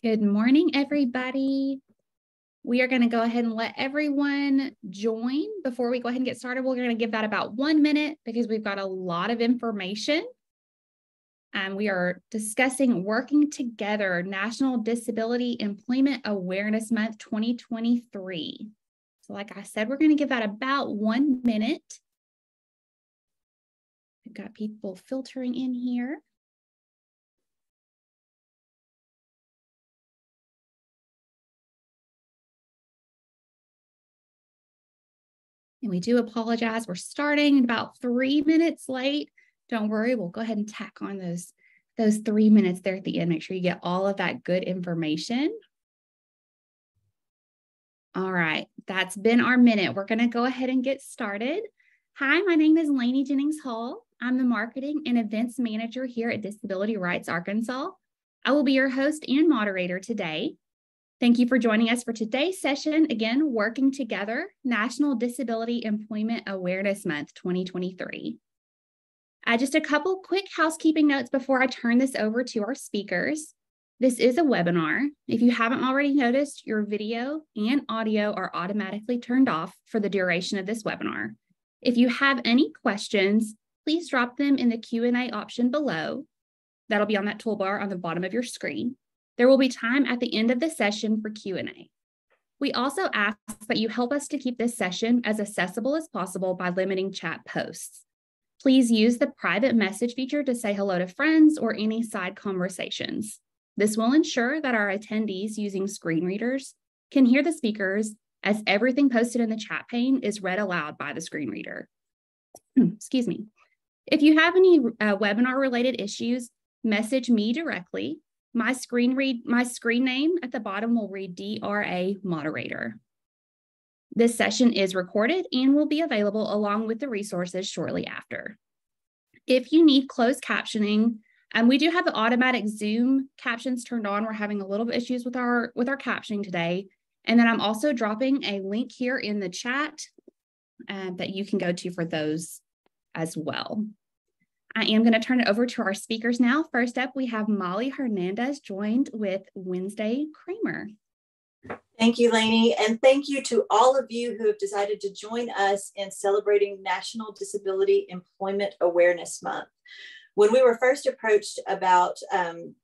Good morning, everybody. We are going to go ahead and let everyone join. Before we go ahead and get started, we're going to give that about 1 minute because we've got a lot of information. We are discussing Working Together, National Disability Employment Awareness Month 2023. So like I said, we're going to give that about 1 minute. We've got people filtering in here. And we do apologize. We're starting about 3 minutes late. Don't worry, we'll go ahead and tack on those 3 minutes there at the end. Make sure you get all of that good information. All right, that's been our minute. We're gonna go ahead and get started. Hi, my name is Lainey Jennings Hall. I'm the Marketing and Events Manager here at Disability Rights Arkansas. I will be your host and moderator today. Thank you for joining us for today's session. Again, Working Together, National Disability Employment Awareness Month 2023. Just a couple quick housekeeping notes before I turn this over to our speakers. This is a webinar. If you haven't already noticed, your video and audio are automatically turned off for the duration of this webinar. If you have any questions, please drop them in the Q&A option below. That'll be on that toolbar on the bottom of your screen. There will be time at the end of the session for Q&A. We also ask that you help us to keep this session as accessible as possible by limiting chat posts. Please use the private message feature to say hello to friends or any side conversations. This will ensure that our attendees using screen readers can hear the speakers as everything posted in the chat pane is read aloud by the screen reader. Excuse me. If you have any webinar related issues, message me directly. My screen name at the bottom will read DRA Moderator. This session is recorded and will be available along with the resources shortly after. If you need closed captioning, we do have the automatic Zoom captions turned on. We're having a little bit issues with our captioning today. And then I'm also dropping a link here in the chat that you can go to for those as well. I am going to turn it over to our speakers now. First up, we have Molly Hernandez joined with Wednesday Kramer. Thank you, Lainey, and thank you to all of you who have decided to join us in celebrating National Disability Employment Awareness Month. When we were first approached about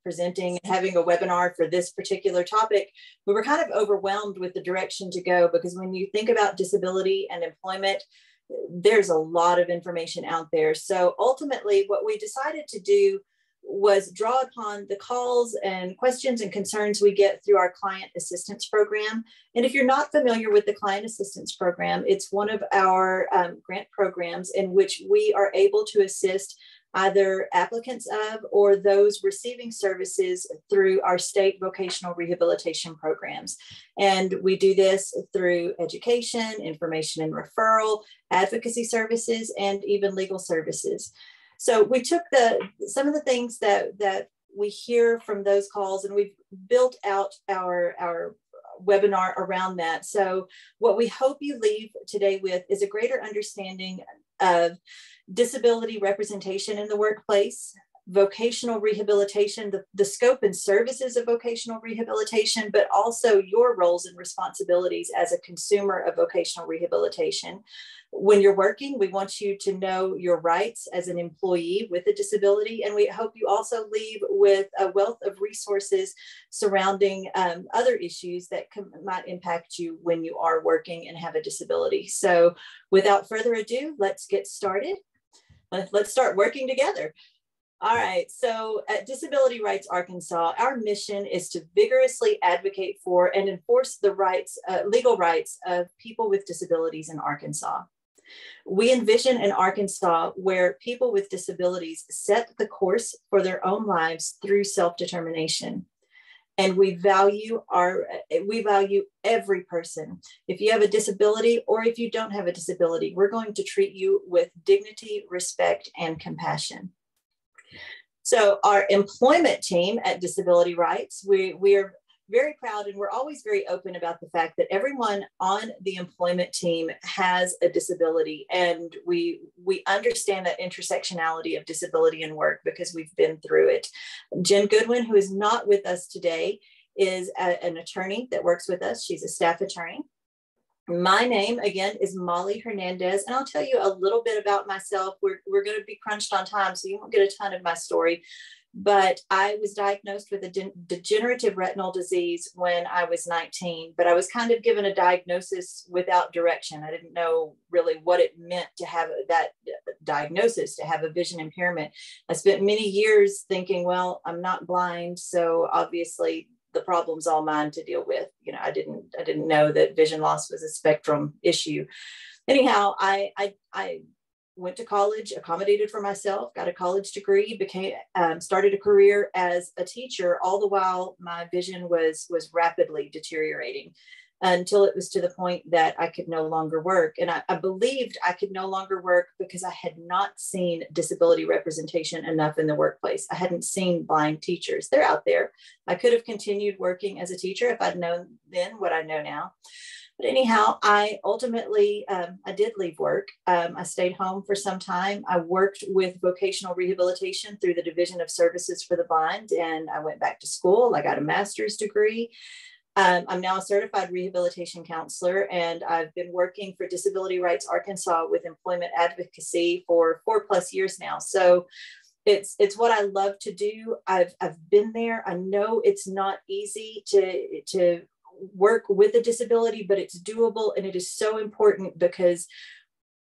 presenting and having a webinar for this particular topic, we were kind of overwhelmed with the direction to go, because when you think about disability and employment, there's a lot of information out there. So ultimately, what we decided to do was draw upon the calls and questions and concerns we get through our client assistance program. And if you're not familiar with the client assistance program, it's one of our grant programs in which we are able to assist either applicants of or those receiving services through our state vocational rehabilitation programs. And we do this through education, information and referral, advocacy services, and even legal services. So we took some of the things that we hear from those calls, and we've built out our webinar around that. So what we hope you leave today with is a greater understanding of disability representation in the workplace, vocational rehabilitation, the scope and services of vocational rehabilitation, but also your roles and responsibilities as a consumer of vocational rehabilitation. When you're working, we want you to know your rights as an employee with a disability, and we hope you also leave with a wealth of resources surrounding other issues that might impact you when you are working and have a disability. So without further ado, let's get started. Let's start working together. All right, so at Disability Rights Arkansas, our mission is to vigorously advocate for and enforce the rights, legal rights of people with disabilities in Arkansas. We envision an Arkansas where people with disabilities set the course for their own lives through self-determination. And we value every person. If you have a disability or if you don't have a disability, we're going to treat you with dignity, respect, and compassion. So our employment team at Disability Rights, we are very proud, and we're always very open about the fact that everyone on the employment team has a disability, and we understand that intersectionality of disability and work because we've been through it. Jen Goodwin, who is not with us today, is an attorney that works with us. She's a staff attorney. My name, again, is Molly Hernandez, and I'll tell you a little bit about myself. We're going to be crunched on time, so you won't get a ton of my story. But I was diagnosed with a degenerative retinal disease when I was 19, but I was kind of given a diagnosis without direction. I didn't know really what it meant to have that diagnosis, to have a vision impairment. I spent many years thinking, well, I'm not blind, so obviously the problem's all mine to deal with. You know, I didn't know that vision loss was a spectrum issue. Anyhow, I went to college, accommodated for myself, got a college degree, started a career as a teacher, all the while my vision was rapidly deteriorating until it was to the point that I could no longer work. And I believed I could no longer work because I had not seen disability representation enough in the workplace. I hadn't seen blind teachers. They're out there. I could have continued working as a teacher if I'd known then what I know now. But anyhow, I ultimately, I did leave work. I stayed home for some time. I worked with vocational rehabilitation through the Division of Services for the Blind, and I went back to school. I got a master's degree. I'm now a certified rehabilitation counselor, and I've been working for Disability Rights Arkansas with employment advocacy for 4+ years now. So it's what I love to do. I've been there. I know it's not easy to work with a disability, but it's doable, and it is so important because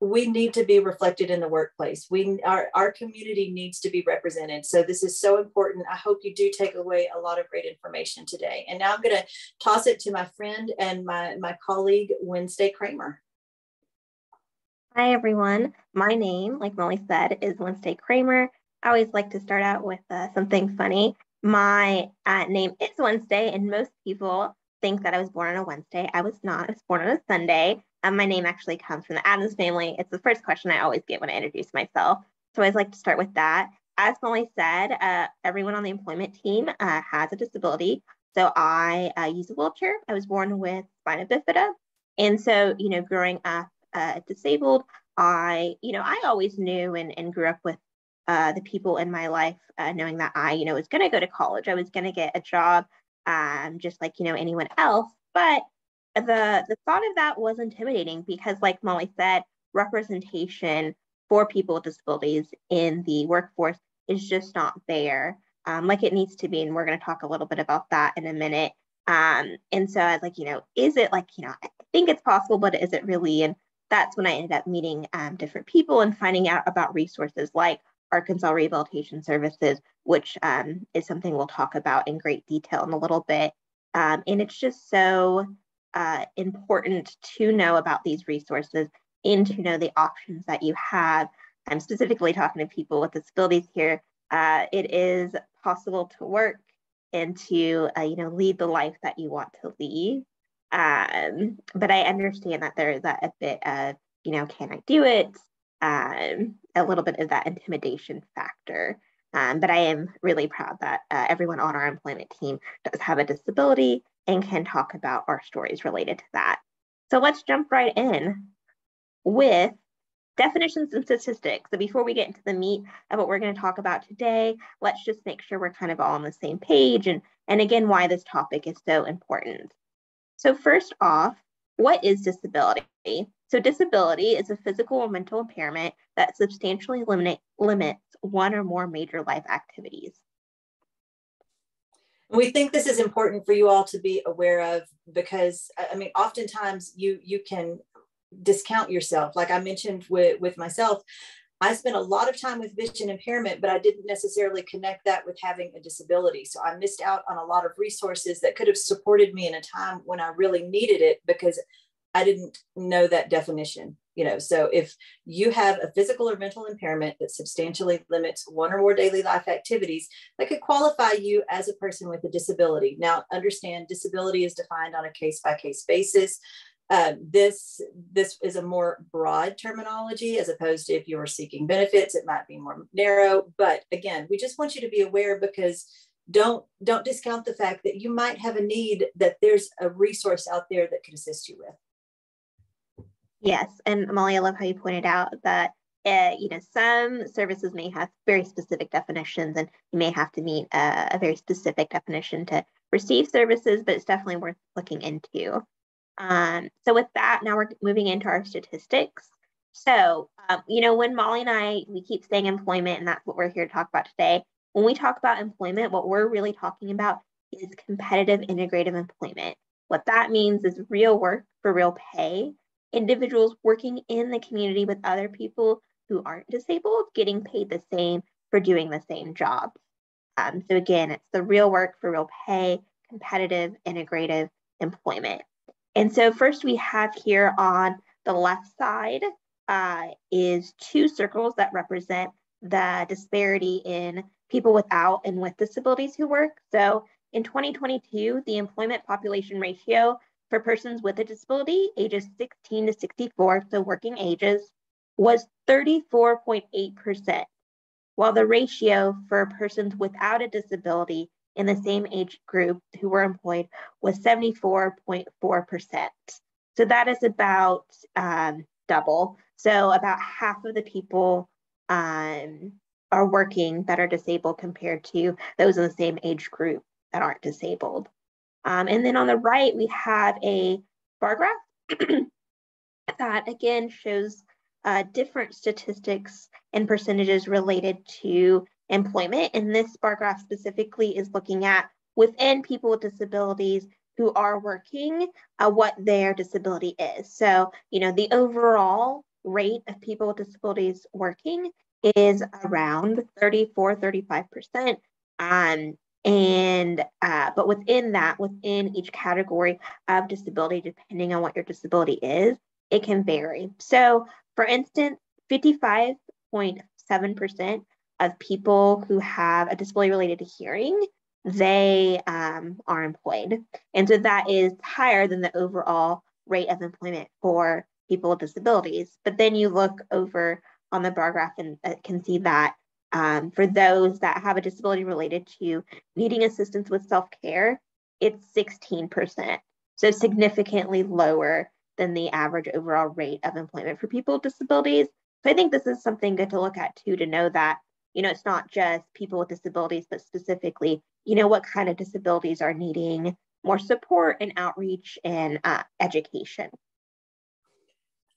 we need to be reflected in the workplace. Our community needs to be represented. So this is so important. I hope you do take away a lot of great information today. And now I'm going to toss it to my friend and my colleague, Wednesday Kramer. Hi, everyone. My name, like Molly said, is Wednesday Kramer. I always like to start out with something funny. My name is Wednesday, and most people think that I was born on a Wednesday. I was not. I was born on a Sunday. My name actually comes from the Addams family. It's the first question I always get when I introduce myself. So I always like to start with that. As Molly said, everyone on the employment team has a disability. So I use a wheelchair. I was born with spina bifida. And so, growing up disabled, I always knew and grew up with the people in my life, knowing that I, was going to go to college. I was going to get a job just like, anyone else. But the thought of that was intimidating because, like Molly said, representation for people with disabilities in the workforce is just not there like it needs to be. And we're going to talk a little bit about that in a minute. And so I was like, is it like, I think it's possible, but is it really? And that's when I ended up meeting different people and finding out about resources like Arkansas Rehabilitation Services, which is something we'll talk about in great detail in a little bit. And it's just so important to know about these resources and to know the options that you have. I'm specifically talking to people with disabilities here. It is possible to work and to lead the life that you want to lead. But I understand that there is a bit of, can I do it? A little bit of that intimidation factor. But I am really proud that everyone on our employment team does have a disability and can talk about our stories related to that. So let's jump right in with definitions and statistics. So before we get into the meat of what we're going to talk about today, let's just make sure we're kind of all on the same page and again, why this topic is so important. So first off, what is disability? So disability is a physical or mental impairment that substantially limits one or more major life activities. We think this is important for you all to be aware of because, oftentimes you can discount yourself. Like I mentioned with myself, I spent a lot of time with vision impairment, but I didn't necessarily connect that with having a disability. So I missed out on a lot of resources that could have supported me in a time when I really needed it because I didn't know that definition. So if you have a physical or mental impairment that substantially limits one or more daily life activities, that could qualify you as a person with a disability. Now, understand disability is defined on a case-by-case basis. This is a more broad terminology as opposed to if you are seeking benefits, it might be more narrow. But again, we just want you to be aware because don't discount the fact that you might have a need, that there's a resource out there that could assist you with. Yes, and Molly, I love how you pointed out that some services may have very specific definitions, and you may have to meet a very specific definition to receive services, but it's definitely worth looking into. So with that, now we're moving into our statistics. So, when Molly and we keep saying employment, and that's what we're here to talk about today. When we talk about employment, what we're really talking about is competitive integrative employment. What that means is real work for real pay, individuals working in the community with other people who aren't disabled, getting paid the same for doing the same job. So again, it's the real work for real pay, competitive integrative employment. And so first we have here on the left side is two circles that represent the disparity in people without and with disabilities who work. So in 2022, the employment population ratio for persons with a disability, ages 16 to 64, so working ages, was 34.8%, while the ratio for persons without a disability in the same age group who were employed was 74.4%. So that is about double. So about half of the people are working that are disabled compared to those in the same age group that aren't disabled. And then on the right, we have a bar graph that again shows different statistics and percentages related to employment. And this bar graph specifically is looking at within people with disabilities who are working, what their disability is. So, the overall rate of people with disabilities working is around 34, 35%. But within each category of disability, depending on what your disability is, it can vary. So for instance, 55.7% of people who have a disability related to hearing, they are employed. And so that is higher than the overall rate of employment for people with disabilities. But then you look over on the bar graph and can see that for those that have a disability related to needing assistance with self-care, it's 16%. So significantly lower than the average overall rate of employment for people with disabilities. So I think this is something good to look at too, to know that, it's not just people with disabilities, but specifically, what kind of disabilities are needing more support and outreach and education.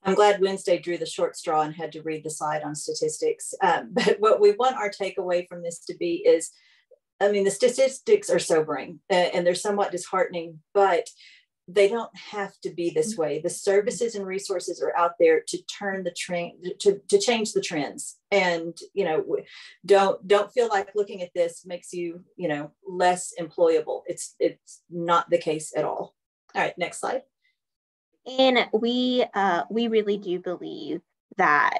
I'm glad Wednesday drew the short straw and had to read the slide on statistics. But what we want our takeaway from this to be is, the statistics are sobering and they're somewhat disheartening, but they don't have to be this way. The services and resources are out there to turn the trend, to change the trends. And, don't feel like looking at this makes you, less employable. It's not the case at all. All right, next slide. And we really do believe that,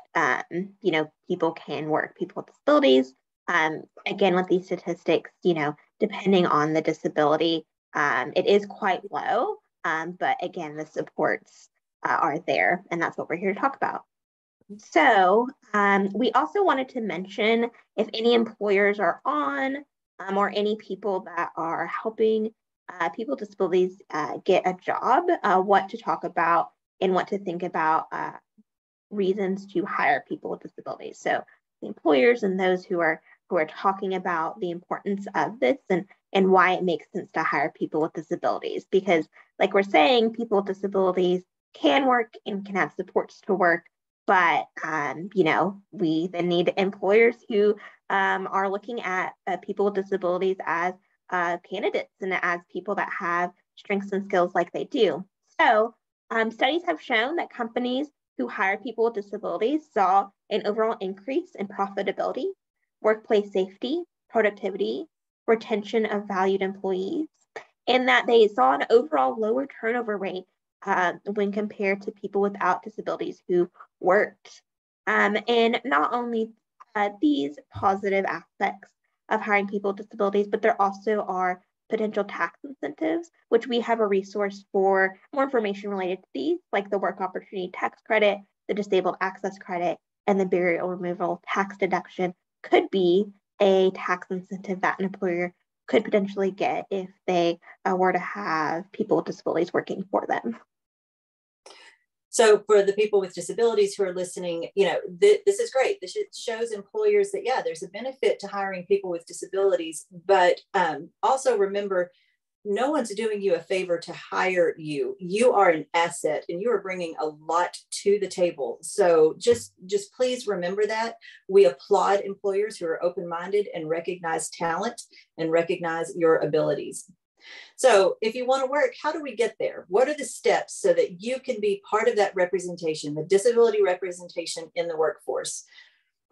people can work, people with disabilities. Again, with these statistics, depending on the disability, it is quite low. But again, the supports are there, and that's what we're here to talk about. So we also wanted to mention if any employers are on or any people that are helping people with disabilities get a job, what to talk about and what to think about reasons to hire people with disabilities. So the employers and those who are talking about the importance of this and why it makes sense to hire people with disabilities. Because like we're saying, people with disabilities can work and can have supports to work, but we then need employers who are looking at people with disabilities as candidates and as people that have strengths and skills like they do. So studies have shown that companies who hire people with disabilities saw an overall increase in profitability, workplace safety, productivity, retention of valued employees, and that they saw an overall lower turnover rate when compared to people without disabilities who worked. And not only these positive aspects of hiring people with disabilities, but there also are potential tax incentives, which we have a resource for more information related to these, like the Work Opportunity Tax Credit, the Disabled Access Credit, and the Burial Removal Tax Deduction could be a tax incentive that an employer could potentially get if they were to have people with disabilities working for them. So for the people with disabilities who are listening, this is great. This shows employers that, yeah, there's a benefit to hiring people with disabilities, but also remember no one's doing you a favor to hire you. You are an asset and you are bringing a lot to the table. So just please remember that. We applaud employers who are open-minded and recognize talent and recognize your abilities. So if you want to work, how do we get there? What are the steps so that you can be part of that representation, the disability representation in the workforce?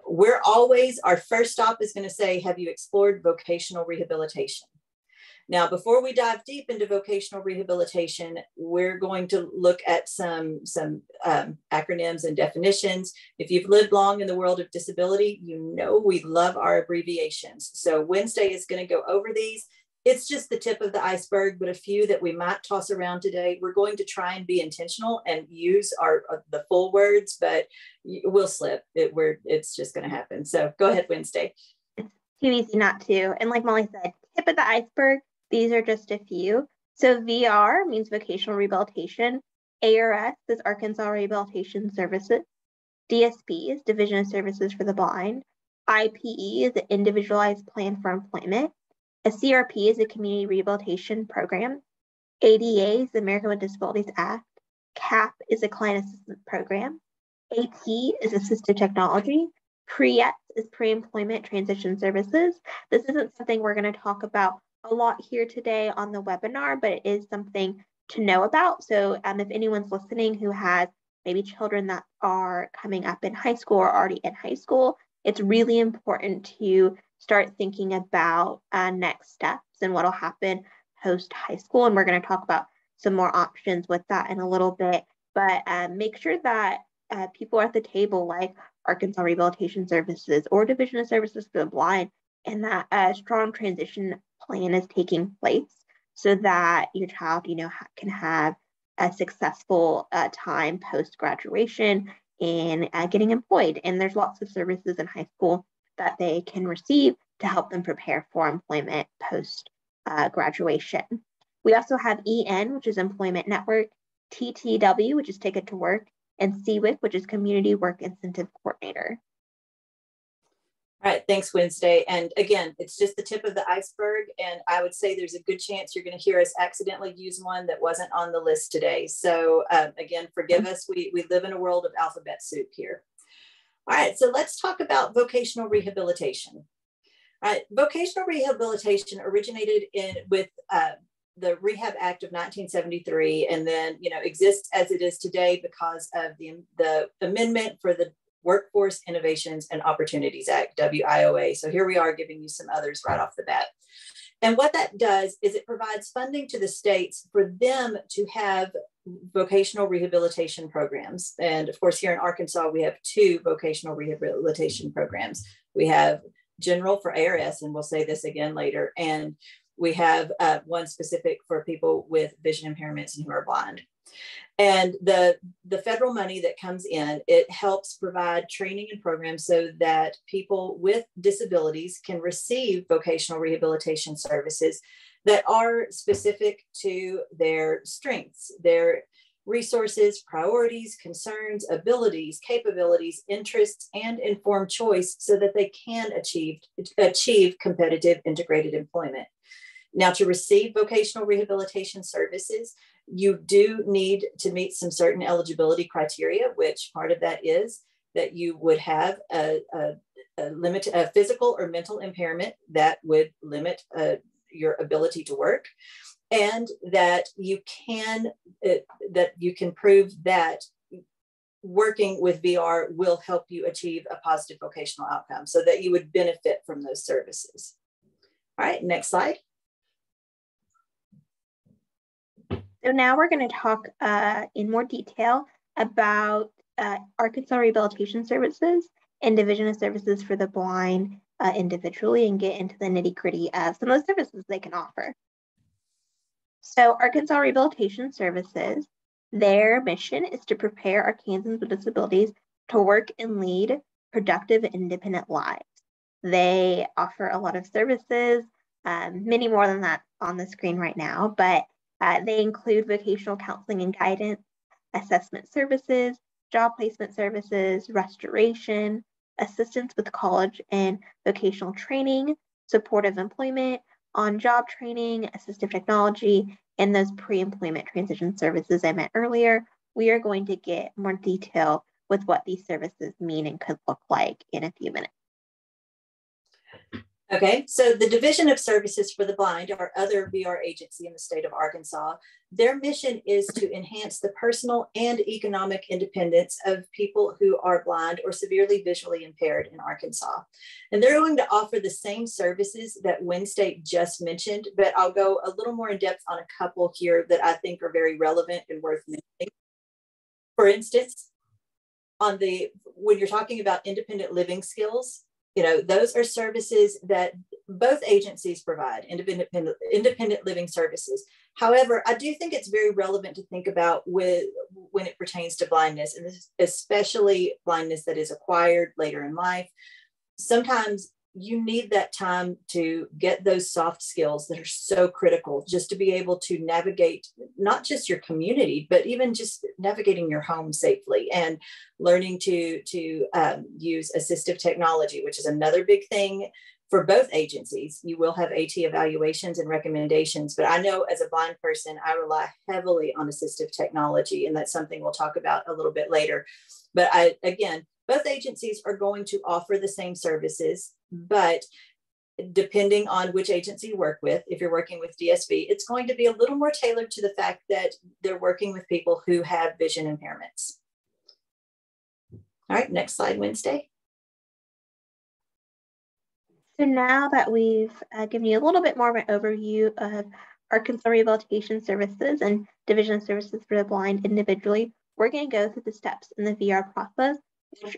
Our first stop is going to say, have you explored vocational rehabilitation? Now, before we dive deep into vocational rehabilitation, we're going to look at some acronyms and definitions. If you've lived long in the world of disability, you know we love our abbreviations. So Wednesday is going to go over these. It's just the tip of the iceberg, but a few that we might toss around today. We're going to try and be intentional and use the full words, but we'll slip. It's just going to happen. So go ahead, Wednesday. It's too easy not to. And like Molly said, tip of the iceberg. These are just a few. So VR means vocational rehabilitation. ARS is Arkansas Rehabilitation Services. DSP is Division of Services for the Blind. IPE is an Individualized Plan for Employment. A CRP is a Community Rehabilitation Program. ADA is the American with Disabilities Act. CAP is a Client Assistance Program. AT is Assistive Technology. PREET is Pre-Employment Transition Services. This isn't something we're going to talk about a lot here today on the webinar, but it is something to know about. So if anyone's listening who has maybe children that are coming up in high school or already in high school, it's really important to start thinking about next steps and what will happen post high school. And we're going to talk about some more options with that in a little bit, but make sure that people are at the table like Arkansas Rehabilitation Services or Division of Services for the Blind, and that a strong transition plan is taking place so that your child, can have a successful time post-graduation and getting employed. And there's lots of services in high school that they can receive to help them prepare for employment post-graduation. We also have EN, which is Employment Network, TTW, which is Ticket to Work, and CWIC, which is Community Work Incentive Coordinator. All right, thanks, Wednesday. And again, it's just the tip of the iceberg. And I would say there's a good chance you're going to hear us accidentally use one that wasn't on the list today. So again, forgive us. We live in a world of alphabet soup here. All right, so let's talk about vocational rehabilitation. All right, vocational rehabilitation originated with the Rehab Act of 1973, and then exists as it is today because of the amendment for the Workforce Innovations and Opportunities Act, WIOA. So here we are giving you some others right off the bat. And what that does is it provides funding to the states for them to have vocational rehabilitation programs. And of course, here in Arkansas, we have 2 vocational rehabilitation programs. We have general for ARS, and we'll say this again later, and we have one specific for people with vision impairments and who are blind. And the federal money that comes in, it helps provide training and programs so that people with disabilities can receive vocational rehabilitation services that are specific to their strengths, their resources, priorities, concerns, abilities, capabilities, interests, and informed choice so that they can achieve competitive integrated employment. Now, to receive vocational rehabilitation services, you do need to meet some certain eligibility criteria, which part of that is that you would have a physical or mental impairment that would limit your ability to work, and that you can prove that working with VR will help you achieve a positive vocational outcome so that you would benefit from those services. All right, next slide. So now we're going to talk in more detail about Arkansas Rehabilitation Services and Division of Services for the Blind individually, and get into the nitty-gritty of some of the services they can offer. So Arkansas Rehabilitation Services, their mission is to prepare Arkansans with disabilities to work and lead productive, independent lives. They offer a lot of services, many more than that on the screen right now, but they include vocational counseling and guidance, assessment services, job placement services, restoration, assistance with college and vocational training, supportive employment, on-job training, assistive technology, and those pre-employment transition services I meant earlier, we are going to get more detail with what these services mean and could look like in a few minutes. Okay, so the Division of Services for the Blind, our other VR agency in the state of Arkansas, their mission is to enhance the personal and economic independence of people who are blind or severely visually impaired in Arkansas. And they're going to offer the same services that Wednesday just mentioned, but I'll go a little more in depth on a couple here that I think are very relevant and worth mentioning. For instance, when you're talking about independent living skills, those are services that both agencies provide, independent living services. However, I do think it's very relevant to think about when it pertains to blindness, and especially blindness that is acquired later in life. Sometimes you need that time to get those soft skills that are so critical just to be able to navigate not just your community, but even just navigating your home safely and learning to use assistive technology, which is another big thing for both agencies. You will have AT evaluations and recommendations, but I know as a blind person, I rely heavily on assistive technology, and that's something we'll talk about a little bit later. But again, both agencies are going to offer the same services, but depending on which agency you work with, if you're working with DSV, it's going to be a little more tailored to the fact that they're working with people who have vision impairments. All right, next slide, Wednesday. So now that we've given you a little bit more of an overview of Arkansas Rehabilitation Services and Division of Services for the Blind individually, we're going to go through the steps in the VR process, which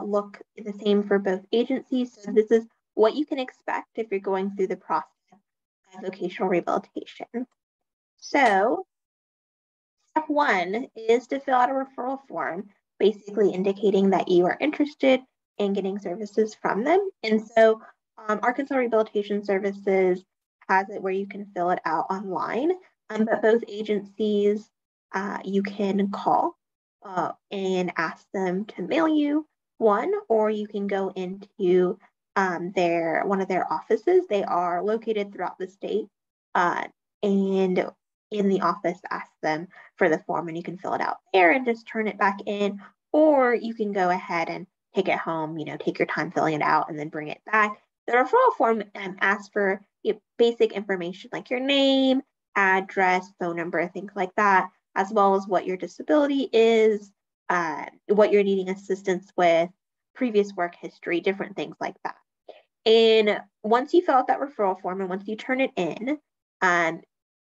look the same for both agencies. So this is what you can expect if you're going through the process of vocational rehabilitation. So step one is to fill out a referral form, basically indicating that you are interested in getting services from them. And so Arkansas Rehabilitation Services has it where you can fill it out online, but both agencies you can call and ask them to mail you one, or you can go into one of their offices. They are located throughout the state, and in the office, ask them for the form, and you can fill it out there and just turn it back in, or you can go ahead and take it home, take your time filling it out and then bring it back. The referral form asks for basic information like your name, address, phone number, things like that, as well as what your disability is, what you're needing assistance with, previous work history, different things like that. And once you fill out that referral form and once you turn it in, and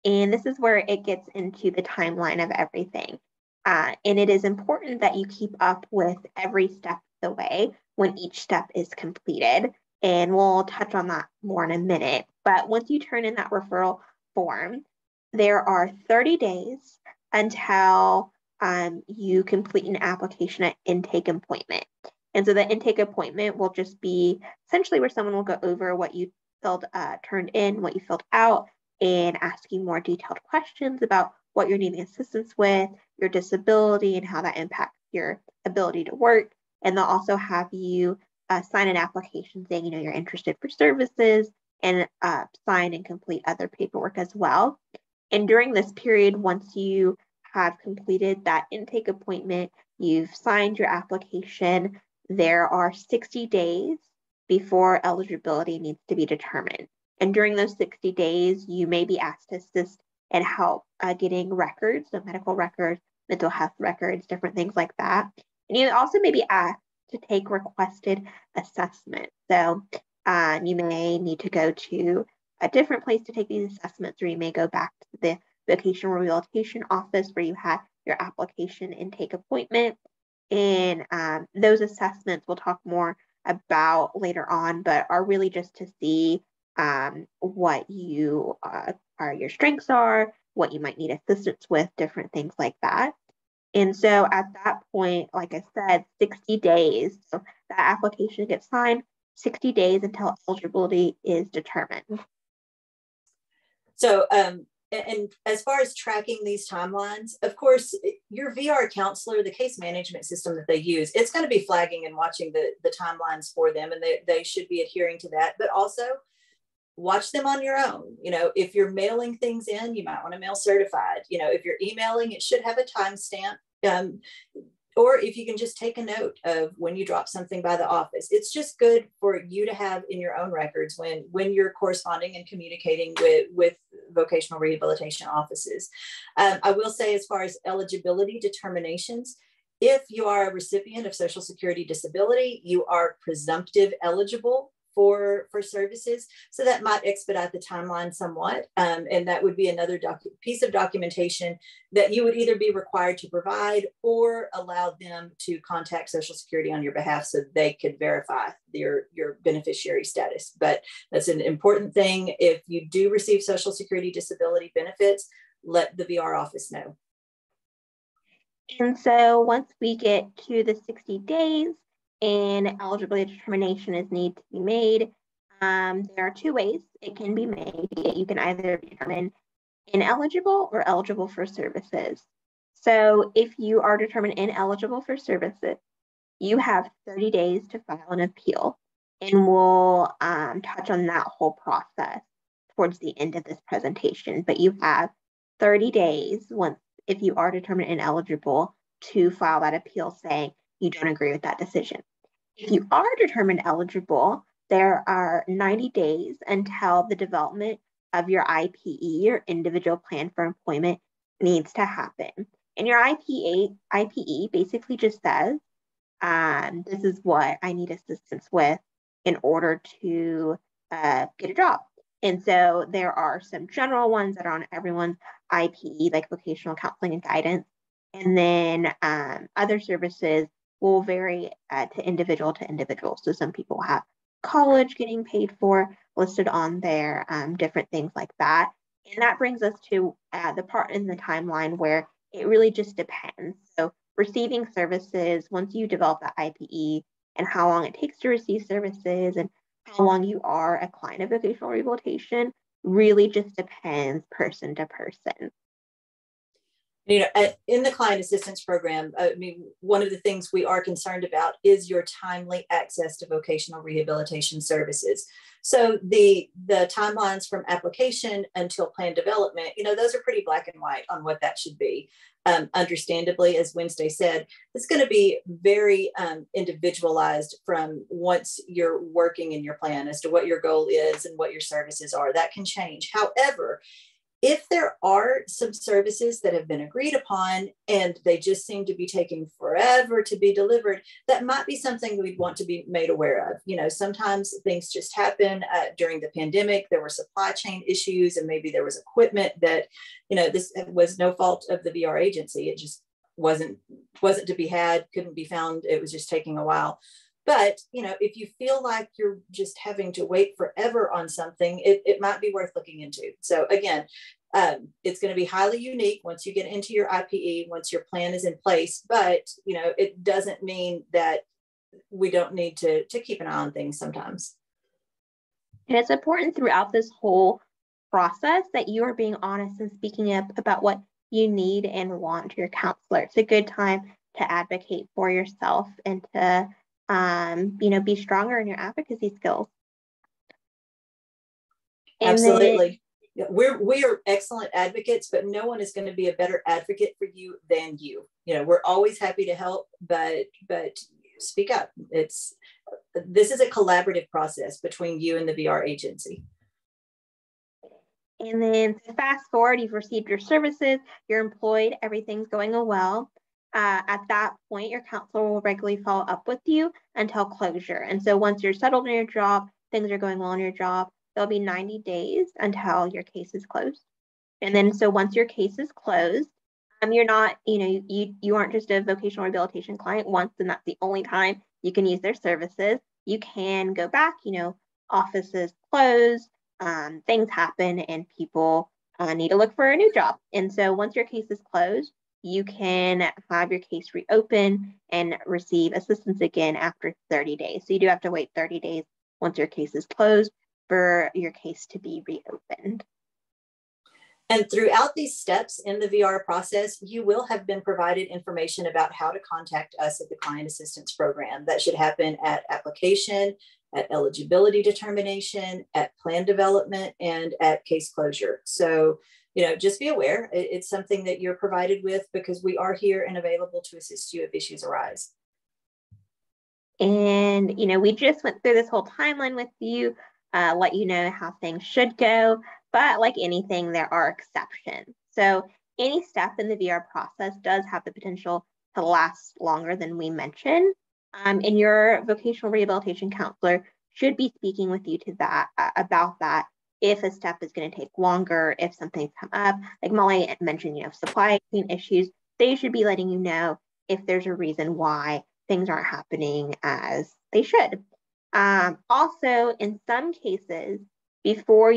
this is where it gets into the timeline of everything. And it is important that you keep up with every step of the way when each step is completed. And we'll touch on that more in a minute. But once you turn in that referral form, there are 30 days until you complete an application at intake appointment. And so the intake appointment will just be essentially where someone will go over what you turned in, what you filled out, and ask you more detailed questions about what you're needing assistance with, your disability, and how that impacts your ability to work. And they'll also have you sign an application saying, you're interested for services, and sign and complete other paperwork as well. And during this period, once you have completed that intake appointment, you've signed your application, there are 60 days before eligibility needs to be determined. And during those 60 days, you may be asked to assist and help getting records, so medical records, mental health records, different things like that. And you also may be asked to take requested assessment. So you may need to go to a different place to take these assessments, or you may go back to the vocational rehabilitation office where you had your application intake appointment. And those assessments we'll talk more about later on, but are really just to see what your strengths are, what you might need assistance with, different things like that. And so at that point, like I said, 60 days. So that application gets signed, 60 days until eligibility is determined. So, and as far as tracking these timelines, of course, your VR counselor, the case management system that they use, it's going to be flagging and watching the timelines for them, and they should be adhering to that. But also, watch them on your own. If you're mailing things in, you might want to mail certified. If you're emailing, it should have a timestamp. Or if you can just take a note of when you drop something by the office. It's just good for you to have in your own records when you're corresponding and communicating with vocational rehabilitation offices. I will say, as far as eligibility determinations, if you are a recipient of Social Security disability, you are presumptive eligible for services. So that might expedite the timeline somewhat. And that would be another piece of documentation that you would either be required to provide or allow them to contact Social Security on your behalf so they could verify your beneficiary status. But that's an important thing. If you do receive Social Security disability benefits, let the VR office know. And so once we get to the 60 days, and eligibility determination is need to be made. There are two ways it can be made. You can either determine ineligible or eligible for services. So if you are determined ineligible for services, you have 30 days to file an appeal, and we'll touch on that whole process towards the end of this presentation. But you have 30 days if you are determined ineligible to file that appeal saying you don't agree with that decision. If you are determined eligible, there are 90 days until the development of your IPE, your individual plan for employment, needs to happen. And your IPE basically just says, this is what I need assistance with in order to get a job. And so there are some general ones that are on everyone's IPE, like vocational counseling and guidance. And then other services will vary to individual. So some people have college getting paid for listed on there, different things like that. And that brings us to the part in the timeline where it really just depends. So receiving services, once you develop that IPE and how long it takes to receive services and how long you are a client of vocational rehabilitation, really just depends person to person. In the client assistance program, one of the things we are concerned about is your timely access to vocational rehabilitation services. So the timelines from application until plan development, those are pretty black and white on what that should be. Understandably, as Wednesday said, it's going to be very individualized from once you're working in your plan as to what your goal is and what your services are. That can change. However, if there are some services that have been agreed upon and they just seem to be taking forever to be delivered, that might be something we'd want to be made aware of. Sometimes things just happen. During the pandemic, there were supply chain issues, and maybe there was equipment that, this was no fault of the VR agency. It just wasn't to be had, couldn't be found. It was just taking a while. But, if you feel like you're just having to wait forever on something, it might be worth looking into. So again, it's going to be highly unique once you get into your IPE, once your plan is in place. But, it doesn't mean that we don't need to keep an eye on things sometimes. And it's important throughout this whole process that you are being honest and speaking up about what you need and want to your counselor. It's a good time to advocate for yourself and to be stronger in your advocacy skills. And absolutely. We are excellent advocates, but no one is going to be a better advocate for you than you. We're always happy to help, but speak up. This is a collaborative process between you and the VR agency. And then to fast forward, you've received your services, you're employed, everything's going well. At that point, your counselor will regularly follow up with you until closure. And so once you're settled in your job, things are going well in your job, there'll be 90 days until your case is closed. And then so once your case is closed, you're not, you aren't just a vocational rehabilitation client once, and that's the only time you can use their services. You can go back, offices close, things happen, and people need to look for a new job. And so once your case is closed, you can have your case reopen and receive assistance again after 30 days. So you do have to wait 30 days once your case is closed for your case to be reopened. And throughout these steps in the VR process, you will have been provided information about how to contact us at the Client Assistance Program. That should happen at application, at eligibility determination, at plan development, and at case closure. So, just be aware, it's something that you're provided with because we are here and available to assist you if issues arise. And, we just went through this whole timeline with you, let you know how things should go. But like anything, there are exceptions. So any step in the VR process does have the potential to last longer than we mentioned. And your vocational rehabilitation counselor should be speaking with you to that about that if a step is going to take longer, if something's come up. Like Molly mentioned, supply chain issues, they should be letting you know if there's a reason why things aren't happening as they should. Also, in some cases, before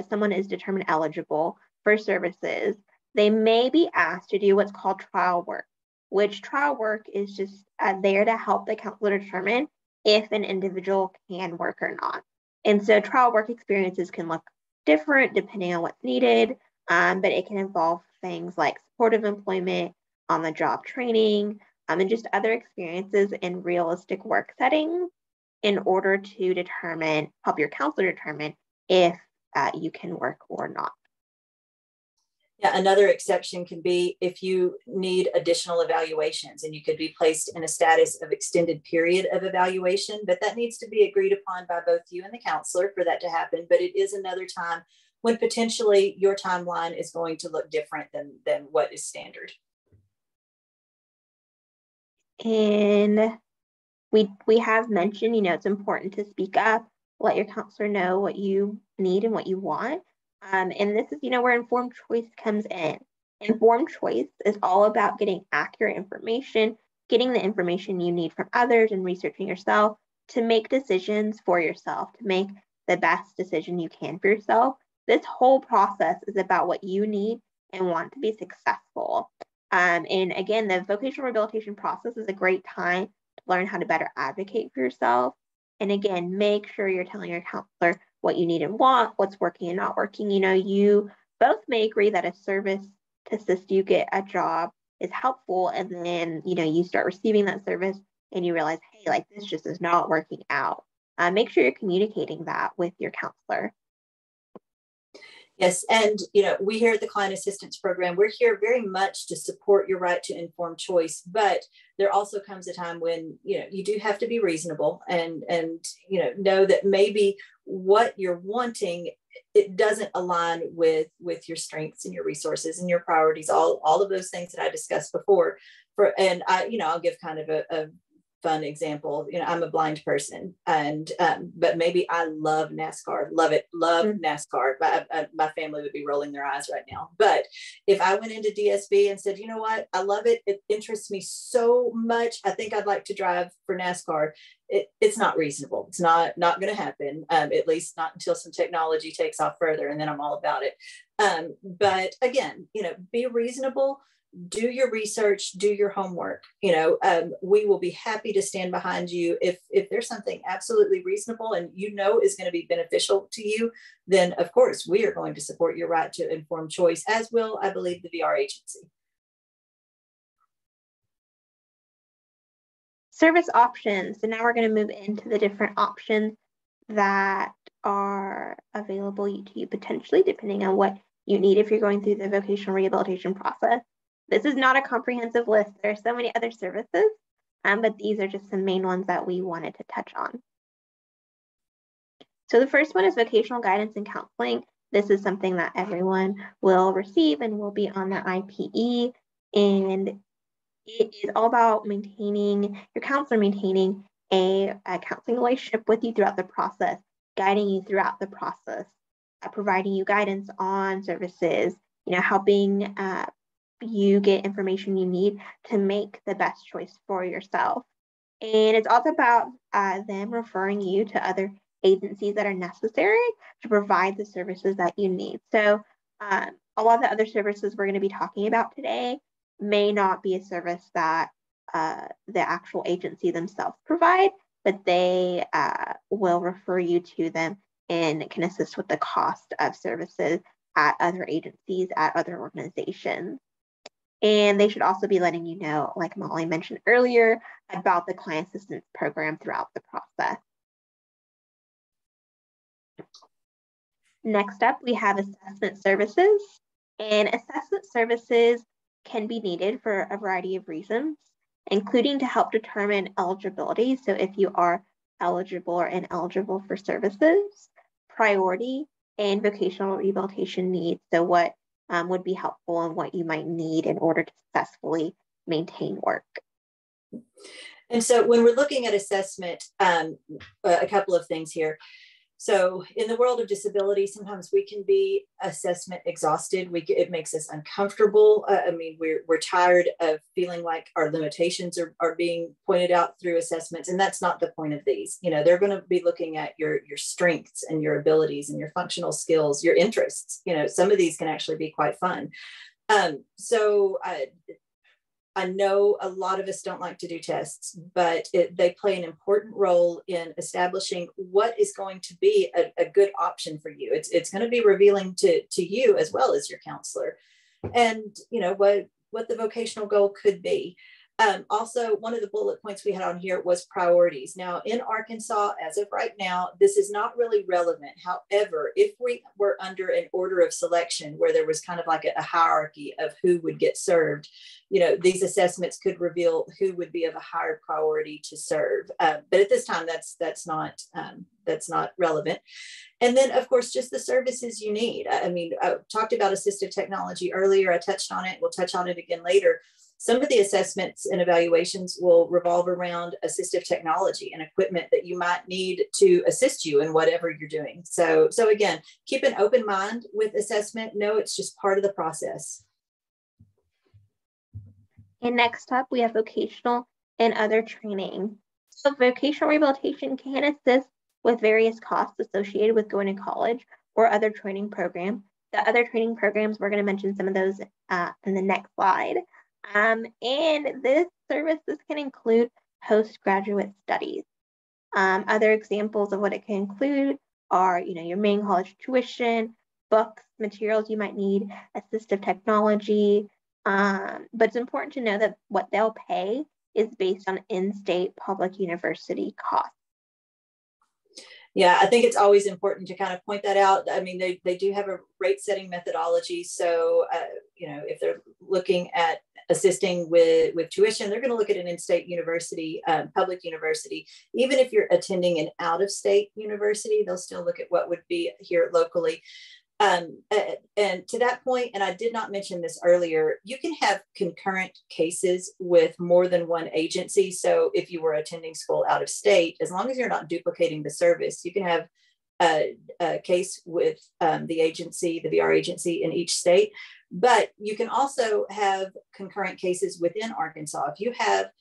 someone is determined eligible for services, they may be asked to do what's called trial work, which trial work is just there to help the counselor determine if an individual can work or not. And so trial work experiences can look different depending on what's needed, but it can involve things like supportive employment, on-the-job training, and just other experiences in realistic work settings in order to help your counselor determine if you can work or not. Yeah, another exception can be if you need additional evaluations, and you could be placed in a status of extended period of evaluation, but that needs to be agreed upon by both you and the counselor for that to happen. But it is another time when potentially your timeline is going to look different than what is standard. And we have mentioned, it's important to speak up, let your counselor know what you need and what you want. And this is, where informed choice comes in. Informed choice is all about getting accurate information, getting the information you need from others, and researching yourself to make decisions for yourself, to make the best decision you can for yourself. This whole process is about what you need and want to be successful. And again, the vocational rehabilitation process is a great time to learn how to better advocate for yourself. And again, make sure you're telling your counselor what you need and want, what's working and not working. You both may agree that a service to assist you get a job is helpful, and then, you start receiving that service and you realize, hey, like this just is not working out. Make sure you're communicating that with your counselor. Yes, and we here at the Client Assistance Program, we're here very much to support your right to informed choice, but there also comes a time when you do have to be reasonable and know that maybe what you're wanting, it doesn't align with your strengths and your resources and your priorities, all of those things that I discussed before. I'll give kind of a fun example. I'm a blind person, and but maybe I love NASCAR, love NASCAR. My family would be rolling their eyes right now. But if I went into DSB and said, you know what, I love it, it interests me so much, I think I'd like to drive for NASCAR, it's not reasonable. It's not going to happen, at least not until some technology takes off further, and then I'm all about it. But again, be reasonable. Do your research, do your homework. We will be happy to stand behind you. If there's something absolutely reasonable and is going to be beneficial to you, then of course we are going to support your right to informed choice, as will, I believe, the VR agency. Service options. So now we're going to move into the different options that are available to you potentially, depending on what you need if you're going through the vocational rehabilitation process. This is not a comprehensive list. There are so many other services, but these are just some main ones that we wanted to touch on. So the first one is vocational guidance and counseling. This is something that everyone will receive and will be on the IPE. And it is all about maintaining a counseling relationship with you throughout the process, guiding you throughout the process, providing you guidance on services, helping you get information you need to make the best choice for yourself. And it's also about them referring you to other agencies that are necessary to provide the services that you need. So a lot of the other services we're going to be talking about today may not be a service that the actual agency themselves provide, but they will refer you to them and can assist with the cost of services at other agencies, at other organizations. And they should also be letting you know, like Molly mentioned earlier, about the client assistance program throughout the process. Next up, we have assessment services. And assessment services can be needed for a variety of reasons, including to help determine eligibility. So if you are eligible or ineligible for services, priority, and vocational rehabilitation needs. So what would be helpful and what you might need in order to successfully maintain work. And so when we're looking at assessment, a couple of things here. So in the world of disability, sometimes we can be assessment exhausted. It makes us uncomfortable. I mean, we're tired of feeling like our limitations are being pointed out through assessments. And that's not the point of these. You know, they're going to be looking at your strengths and your abilities and your functional skills, your interests. You know, some of these can actually be quite fun. I know a lot of us don't like to do tests, but they play an important role in establishing what is going to be a good option for you. It's going to be revealing to you as well as your counselor, and you know what the vocational goal could be. Also, one of the bullet points we had on here was priorities. Now, in Arkansas, as of right now, this is not really relevant. However, if we were under an order of selection where there was kind of like a hierarchy of who would get served, you know, these assessments could reveal who would be of a higher priority to serve. But at this time, that's not relevant. And then, of course, just the services you need. I mean, I talked about assistive technology earlier. I touched on it. We'll touch on it again later. Some of the assessments and evaluations will revolve around assistive technology and equipment that you might need to assist you in whatever you're doing. So again, keep an open mind with assessment. Know it's just part of the process. And next up, we have vocational and other training. So vocational rehabilitation can assist with various costs associated with going to college or other training programs. The other training programs, we're going to mention some of those in the next slide. And this services can include postgraduate studies. Other examples of what it can include are, you know, your main college tuition, books, materials you might need, assistive technology. But it's important to know that what they'll pay is based on in-state public university costs. Yeah, I think it's always important to kind of point that out. I mean, they do have a rate setting methodology. So, you know, if they're looking at assisting with tuition, they're going to look at an in-state university, public university. Even if you're attending an out-of-state university, they'll still look at what would be here locally. And to that point, and I did not mention this earlier, you can have concurrent cases with more than one agency. So if you were attending school out of state, as long as you're not duplicating the service, you can have a case with the agency, the VR agency in each state. But you can also have concurrent cases within Arkansas. If you have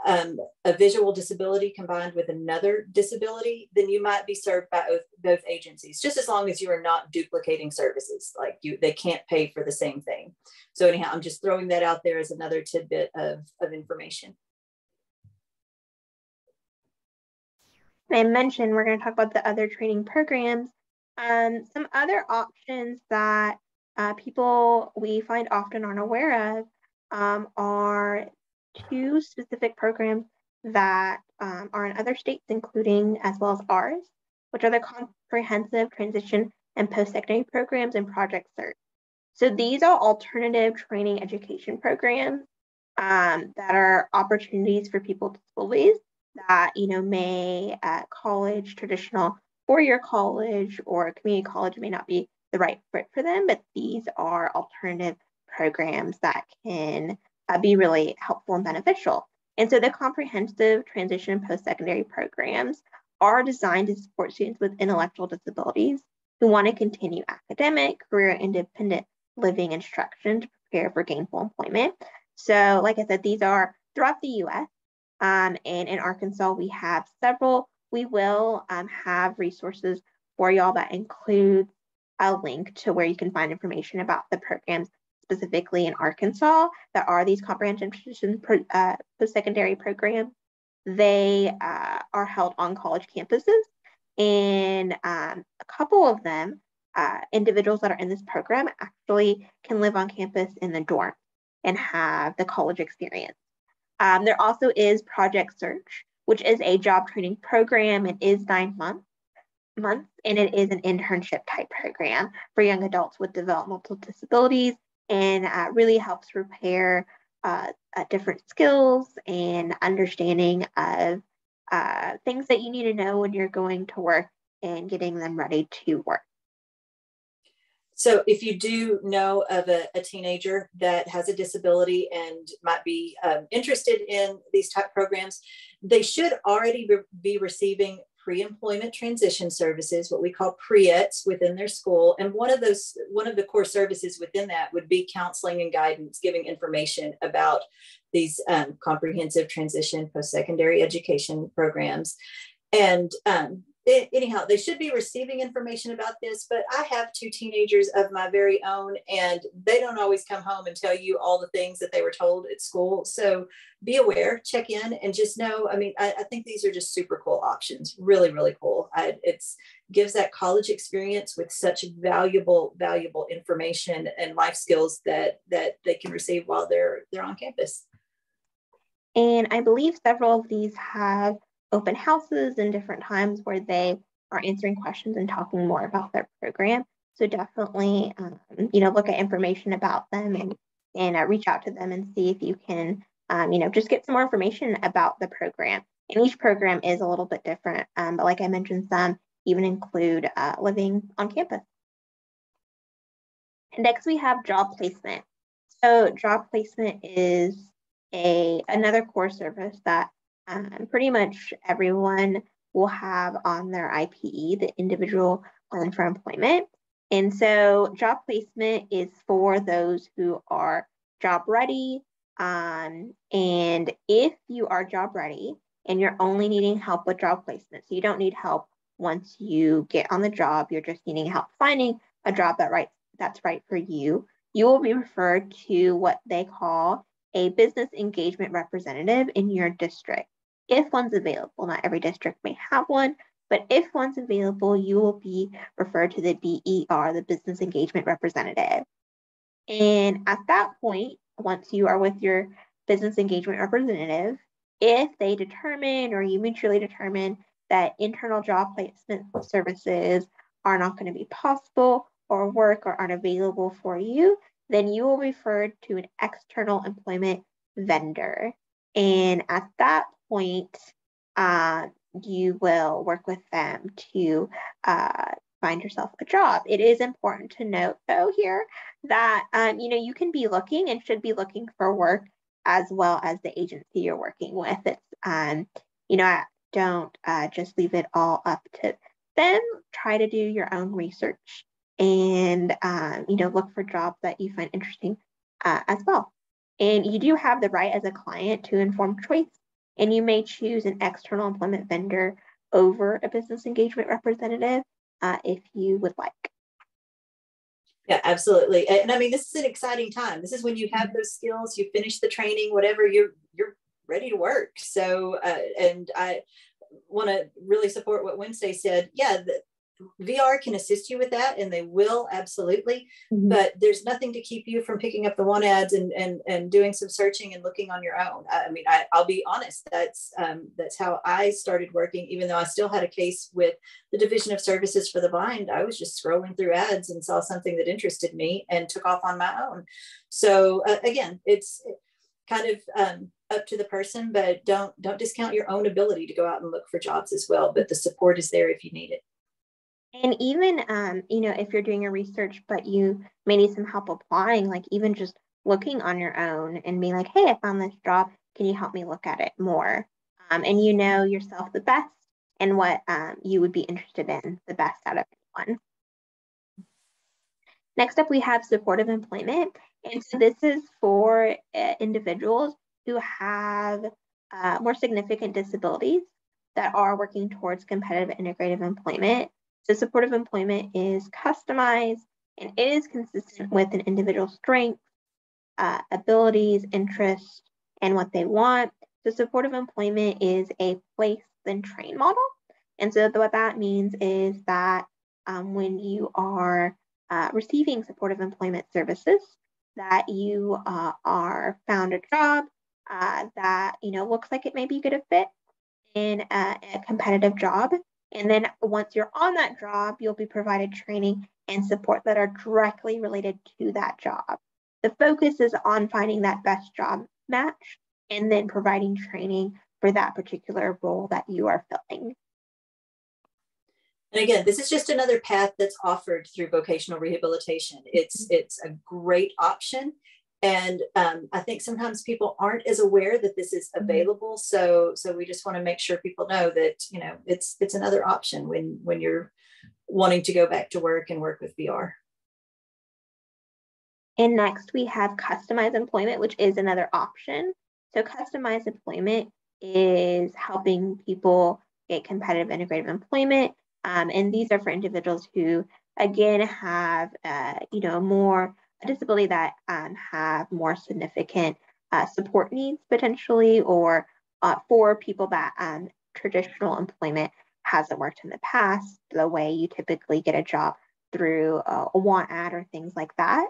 a visual disability combined with another disability, then you might be served by both agencies, just as long as you are not duplicating services. Like they can't pay for the same thing. So anyhow, I'm just throwing that out there as another tidbit of information. I mentioned we're going to talk about the other training programs. Some other options that people we find often aren't aware of are two specific programs that are in other states, including as well as ours, which are the comprehensive transition and post-secondary programs and Project CERT. So these are alternative training education programs that are opportunities for people with disabilities that, you know, may college, traditional four-year college or community college may not be the right fit for them, but these are alternative programs that can be really helpful and beneficial. And so the comprehensive transition and post-secondary programs are designed to support students with intellectual disabilities who want to continue academic, career independent living instruction to prepare for gainful employment. So like I said, these are throughout the US. And in Arkansas, we have several. We will have resources for y'all that include a link to where you can find information about the programs specifically in Arkansas that are these comprehensive post-secondary programs. They are held on college campuses, and a couple of them individuals that are in this program actually can live on campus in the dorm and have the college experience. There also is Project Search, which is a job training program. It is 9 months, and it is an internship type program for young adults with developmental disabilities, and really helps prepare different skills and understanding of things that you need to know when you're going to work and getting them ready to work. So if you do know of a teenager that has a disability and might be interested in these type programs, they should already be receiving pre-employment transition services, what we call PREETs, within their school. And one of the core services within that would be counseling and guidance, giving information about these comprehensive transition post-secondary education programs. And anyhow, they should be receiving information about this, but I have 2 teenagers of my very own, and they don't always come home and tell you all the things that they were told at school. So be aware, check in, and just know, I mean, I think these are just super cool options. Really, really cool. It's gives that college experience with such valuable information and life skills that they can receive while they're on campus. And I believe several of these have open houses and different times where they are answering questions and talking more about their program. So definitely, look at information about them and reach out to them and see if you can, just get some more information about the program. And each program is a little bit different, but like I mentioned, some even include living on campus. And next, we have job placement. So job placement is another core service that pretty much everyone will have on their IPE, the individual plan for employment. And so job placement is for those who are job ready. And if you are job ready and you're only needing help with job placement, so you don't need help once you get on the job, you're just needing help finding a job that's right for you, you will be referred to what they call a business engagement representative in your district. If one's available, not every district may have one, but if one's available, you will be referred to the BER, the business engagement representative. And at that point, once you are with your business engagement representative, if they determine or you mutually determine that internal job placement services are not going to be possible or work or aren't available for you, then you will be referred to an external employment vendor. And at that point, you will work with them to find yourself a job. It is important to note, though, here that you can be looking and should be looking for work as well as the agency you're working with. It's don't just leave it all up to them. Try to do your own research and look for jobs that you find interesting as well. And you do have the right as a client to informed choice, and you may choose an external employment vendor over a business engagement representative if you would like. Yeah, absolutely. And I mean, this is an exciting time. This is when you have those skills, you finish the training, whatever, you're ready to work. So, and I want to really support what Wednesday said. Yeah, the VR can assist you with that, and they will, absolutely. Mm-hmm. But there's nothing to keep you from picking up the want ads and doing some searching and looking on your own. I mean, I'll be honest, that's how I started working. Even though I still had a case with the Division of Services for the Blind, I was just scrolling through ads and saw something that interested me and took off on my own. So again, it's kind of up to the person, but don't discount your own ability to go out and look for jobs as well. But the support is there if you need it. And even, if you're doing your research, but you may need some help applying, like even just looking on your own and being like, hey, I found this job. Can you help me look at it more? And you know yourself the best and what you would be interested in the best out of anyone. Next up, we have supportive employment. And so this is for individuals who have more significant disabilities that are working towards competitive integrative employment. So supportive employment is customized and it is consistent with an individual's strengths, abilities, interests, and what they want. So supportive employment is a place then train model. And so what that means is that when you are receiving supportive employment services, that you are found a job that looks like it may be a good fit in a competitive job. And then once you're on that job, you'll be provided training and support that are directly related to that job. The focus is on finding that best job match and then providing training for that particular role that you are filling. And again, this is just another path that's offered through vocational rehabilitation. It's a great option. And I think sometimes people aren't as aware that this is available. So we just want to make sure people know that, it's another option when you're wanting to go back to work and work with VR. And next we have customized employment, which is another option. So customized employment is helping people get competitive integrative employment. And these are for individuals who, again, have, a disability that have more significant support needs potentially, or for people that traditional employment hasn't worked in the past, the way you typically get a job through a want ad or things like that.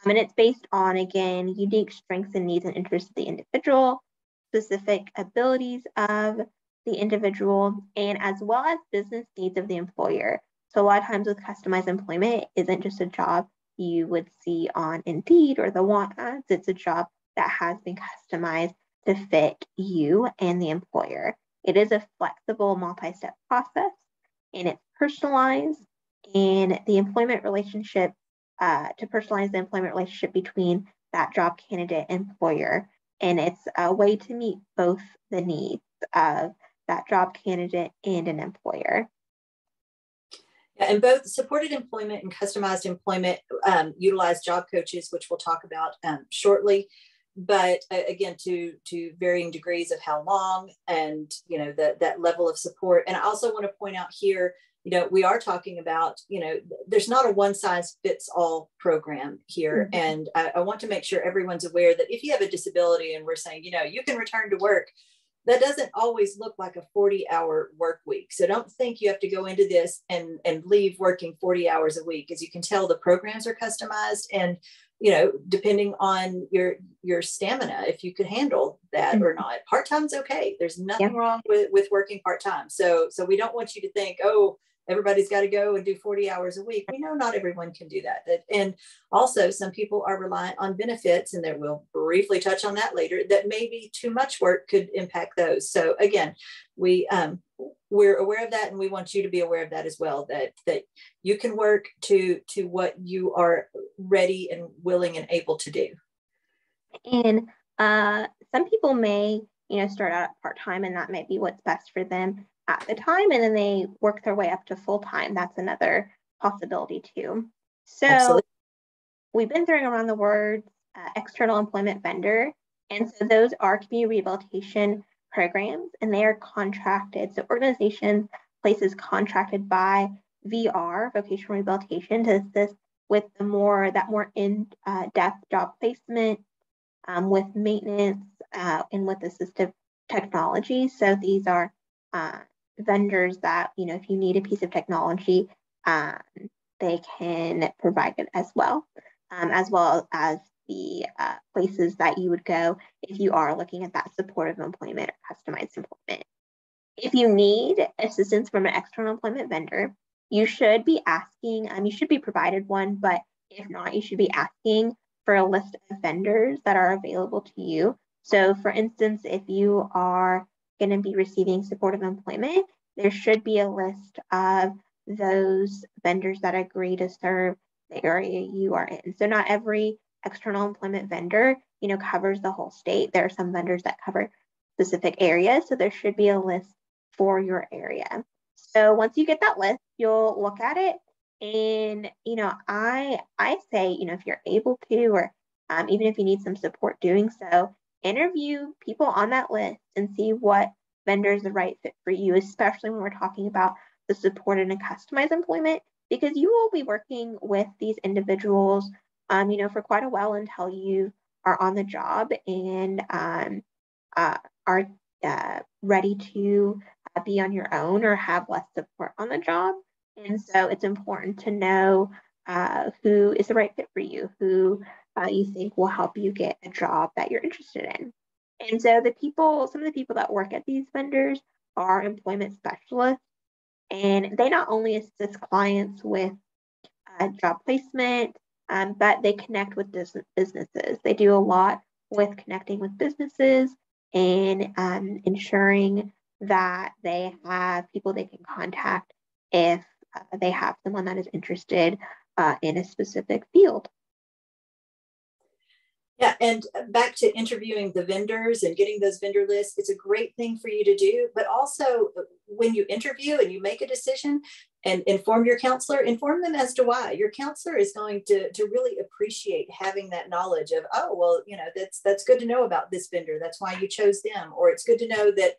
And it's based on, again, unique strengths and needs and interests of the individual, specific abilities of the individual, and as well as business needs of the employer. So a lot of times with customized employment, it isn't just a job you would see on Indeed or the want ads. It's a job that has been customized to fit you and the employer. It is a flexible multi-step process, and it's personalized, and the employment relationship, to personalize the employment relationship between that job candidate and employer. And it's a way to meet both the needs of that job candidate and an employer. Yeah, and both supported employment and customized employment utilize job coaches, which we'll talk about shortly. But again, to varying degrees of how long and that level of support. And I also want to point out here, we are talking about, there's not a one size fits all program here. Mm-hmm. And I want to make sure everyone's aware that if you have a disability and we're saying, you can return to work, that doesn't always look like a 40-hour work week. So don't think you have to go into this and leave working 40 hours a week. As you can tell, the programs are customized, and depending on your stamina, if you could handle that mm-hmm. or not. Part-time's okay. There's nothing wrong with working part-time. So we don't want you to think, oh, everybody's got to go and do 40 hours a week. We know not everyone can do that. And also some people are reliant on benefits, and that we'll briefly touch on that later, that maybe too much work could impact those. So again, we're aware of that, and we want you to be aware of that as well, that you can work to what you are ready and willing and able to do. And some people may, start out part-time, and that might be what's best for them at the time, and then they work their way up to full-time. That's another possibility too. So Absolutely. We've been throwing around the words external employment vendor, and so those are community rehabilitation programs, and they are contracted. So organizations, places contracted by VR, vocational rehabilitation, to assist with that more in-depth job placement, with maintenance, and with assistive technology. So these are vendors that, if you need a piece of technology, they can provide it as well as the places that you would go if you are looking at that supportive employment or customized employment. If you need assistance from an external employment vendor, you should be asking, you should be provided one, but if not, you should be asking for a list of vendors that are available to you. So for instance, if you are going to be receiving supportive employment, there should be a list of those vendors that agree to serve the area you are in. So not every external employment vendor, covers the whole state. There are some vendors that cover specific areas. So there should be a list for your area. So once you get that list, you'll look at it. And, I say, if you're able to, or even if you need some support doing so, interview people on that list and see what vendor is the right fit for you, especially when we're talking about the supported and customized employment, because you will be working with these individuals, for quite a while until you are on the job and are ready to be on your own or have less support on the job. And so it's important to know who is the right fit for you, who you think will help you get a job that you're interested in. And so some of the people that work at these vendors are employment specialists, and they not only assist clients with job placement, but they connect with businesses. They do a lot with connecting with businesses and ensuring that they have people they can contact if they have someone that is interested in a specific field. Yeah, and back to interviewing the vendors and getting those vendor lists, it's a great thing for you to do. But also, when you interview and you make a decision and inform your counselor, inform them as to why. Your counselor is going to really appreciate having that knowledge of, oh, well, that's good to know about this vendor. That's why you chose them. Or it's good to know that,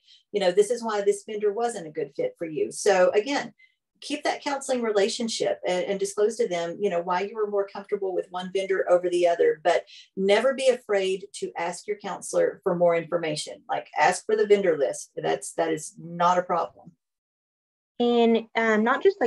this is why this vendor wasn't a good fit for you. So again, keep that counseling relationship and disclose to them, why you were more comfortable with one vendor over the other, but never be afraid to ask your counselor for more information. Like, ask for the vendor list. That is not a problem. And not just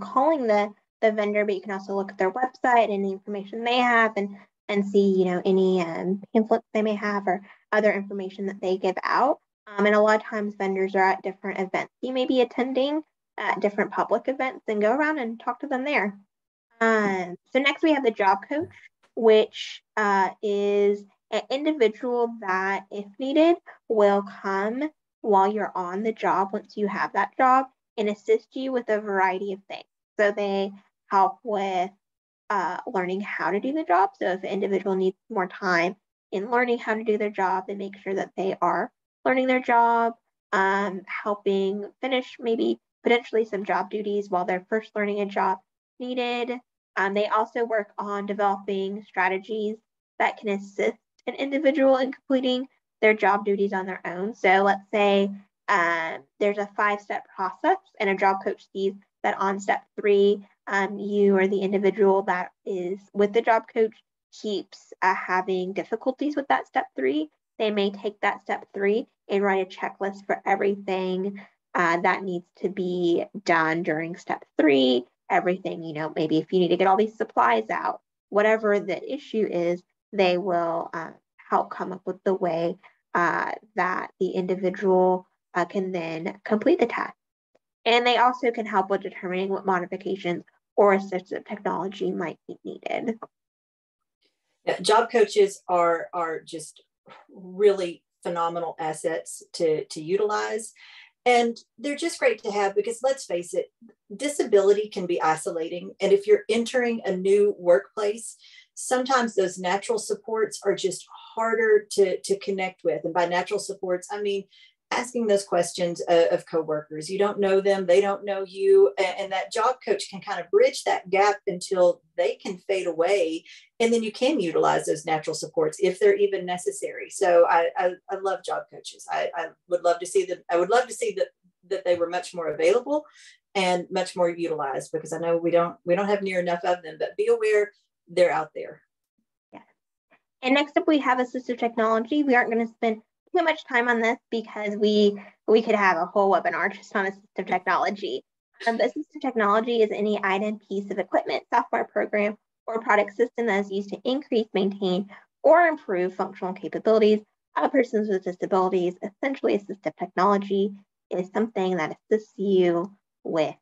calling the vendor, but you can also look at their website and the information they have and see, any pamphlets they may have or other information that they give out. And a lot of times vendors are at different events you may be attending, at different public events, and go around and talk to them there. So next we have the job coach, which is an individual that, if needed, will come while you're on the job once you have that job and assist you with a variety of things. So they help with learning how to do the job. So if an individual needs more time in learning how to do their job, they make sure that they are learning their job, helping finish maybe potentially some job duties while they're first learning a job needed. They also work on developing strategies that can assist an individual in completing their job duties on their own. So let's say there's a 5-step process and a job coach sees that on step 3, you or the individual that is with the job coach keeps having difficulties with that step 3. They may take that step 3 and write a checklist for everything that needs to be done during step 3, everything, maybe if you need to get all these supplies out, whatever the issue is, they will help come up with the way that the individual can then complete the task. And they also can help with determining what modifications or assistive technology might be needed. Yeah, job coaches are just really phenomenal assets to utilize. And they're just great to have because, let's face it, disability can be isolating. And if you're entering a new workplace, sometimes those natural supports are just harder to connect with. And by natural supports, I mean asking those questions of coworkers. You don't know them, they don't know you. And that job coach can kind of bridge that gap until they can fade away. And then you can utilize those natural supports if they're even necessary. So I love job coaches. I would love to see them. I would love to see that they were much more available and much more utilized, because I know we don't have near enough of them, but be aware they're out there. Yeah. And next up we have assistive technology. We aren't going to spend too much time on this because we could have a whole webinar just on assistive technology. Assistive technology is any item, piece of equipment, software program, or product system that is used to increase, maintain, or improve functional capabilities of persons with disabilities. Essentially, assistive technology is something that assists you with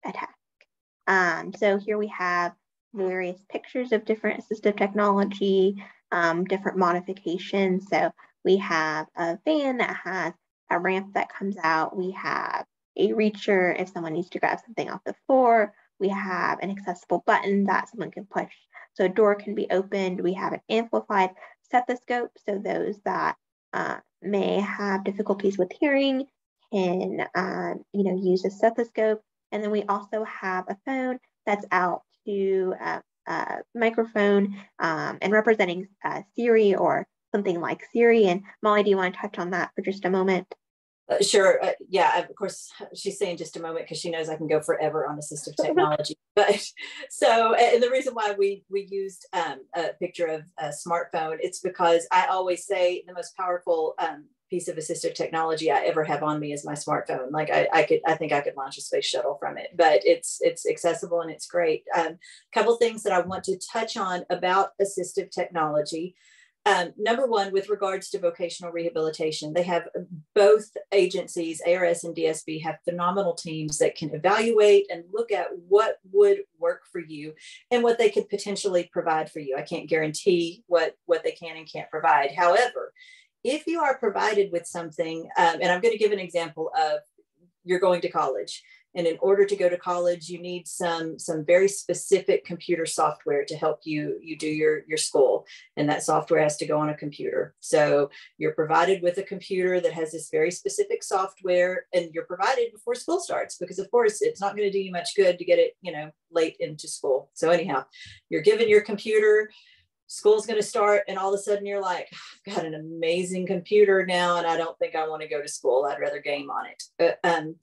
a task. So here we have various pictures of different assistive technology, different modifications. So we have a van that has a ramp that comes out. We have a reacher if someone needs to grab something off the floor. We have an accessible button that someone can push so a door can be opened. We have an amplified stethoscope, so those that may have difficulties with hearing can use a stethoscope. And then we also have a phone that's out to microphone and representing Siri or something like Siri. And Molly, do you want to touch on that for just a moment? Sure. Yeah, of course, she's saying just a moment because she knows I can go forever on assistive technology. But so, and the reason why we used a picture of a smartphone, it's because I always say the most powerful piece of assistive technology I ever have on me is my smartphone. Like I think I could launch a space shuttle from it, but it's accessible and it's great. Couple things that I want to touch on about assistive technology. Number one, with regards to vocational rehabilitation, they have both agencies, ARS and DSB, have phenomenal teams that can evaluate and look at what would work for you and what they could potentially provide for you. I can't guarantee what they can and can't provide. However, if you are provided with something, and I'm going to give an example of you're going to college. And in order to go to college, you need some very specific computer software to help you do your school. And that software has to go on a computer. So you're provided with a computer that has this very specific software, and you're provided before school starts, because of course it's not going to do you much good to get it, late into school. So anyhow, you're given your computer, school's going to start, and all of a sudden you're like, I've got an amazing computer now, and I don't think I want to go to school. I'd rather game on it.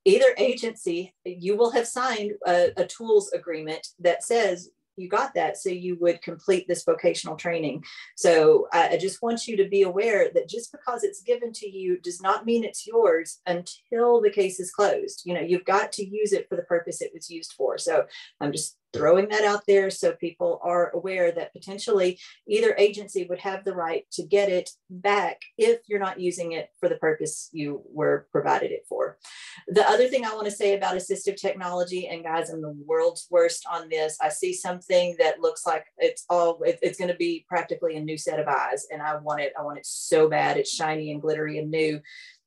Either agency, you will have signed a tools agreement that says you got that, so you would complete this vocational training. So I just want you to be aware that just because it's given to you does not mean it's yours until the case is closed. You've got to use it for the purpose it was used for. So I'm just throwing that out there so people are aware that potentially either agency would have the right to get it back if you're not using it for the purpose you were provided it for. The other thing I want to say about assistive technology, and guys, I'm the world's worst on this. I see something that looks like it's going to be practically a new set of eyes, and I want it so bad. It's shiny and glittery and new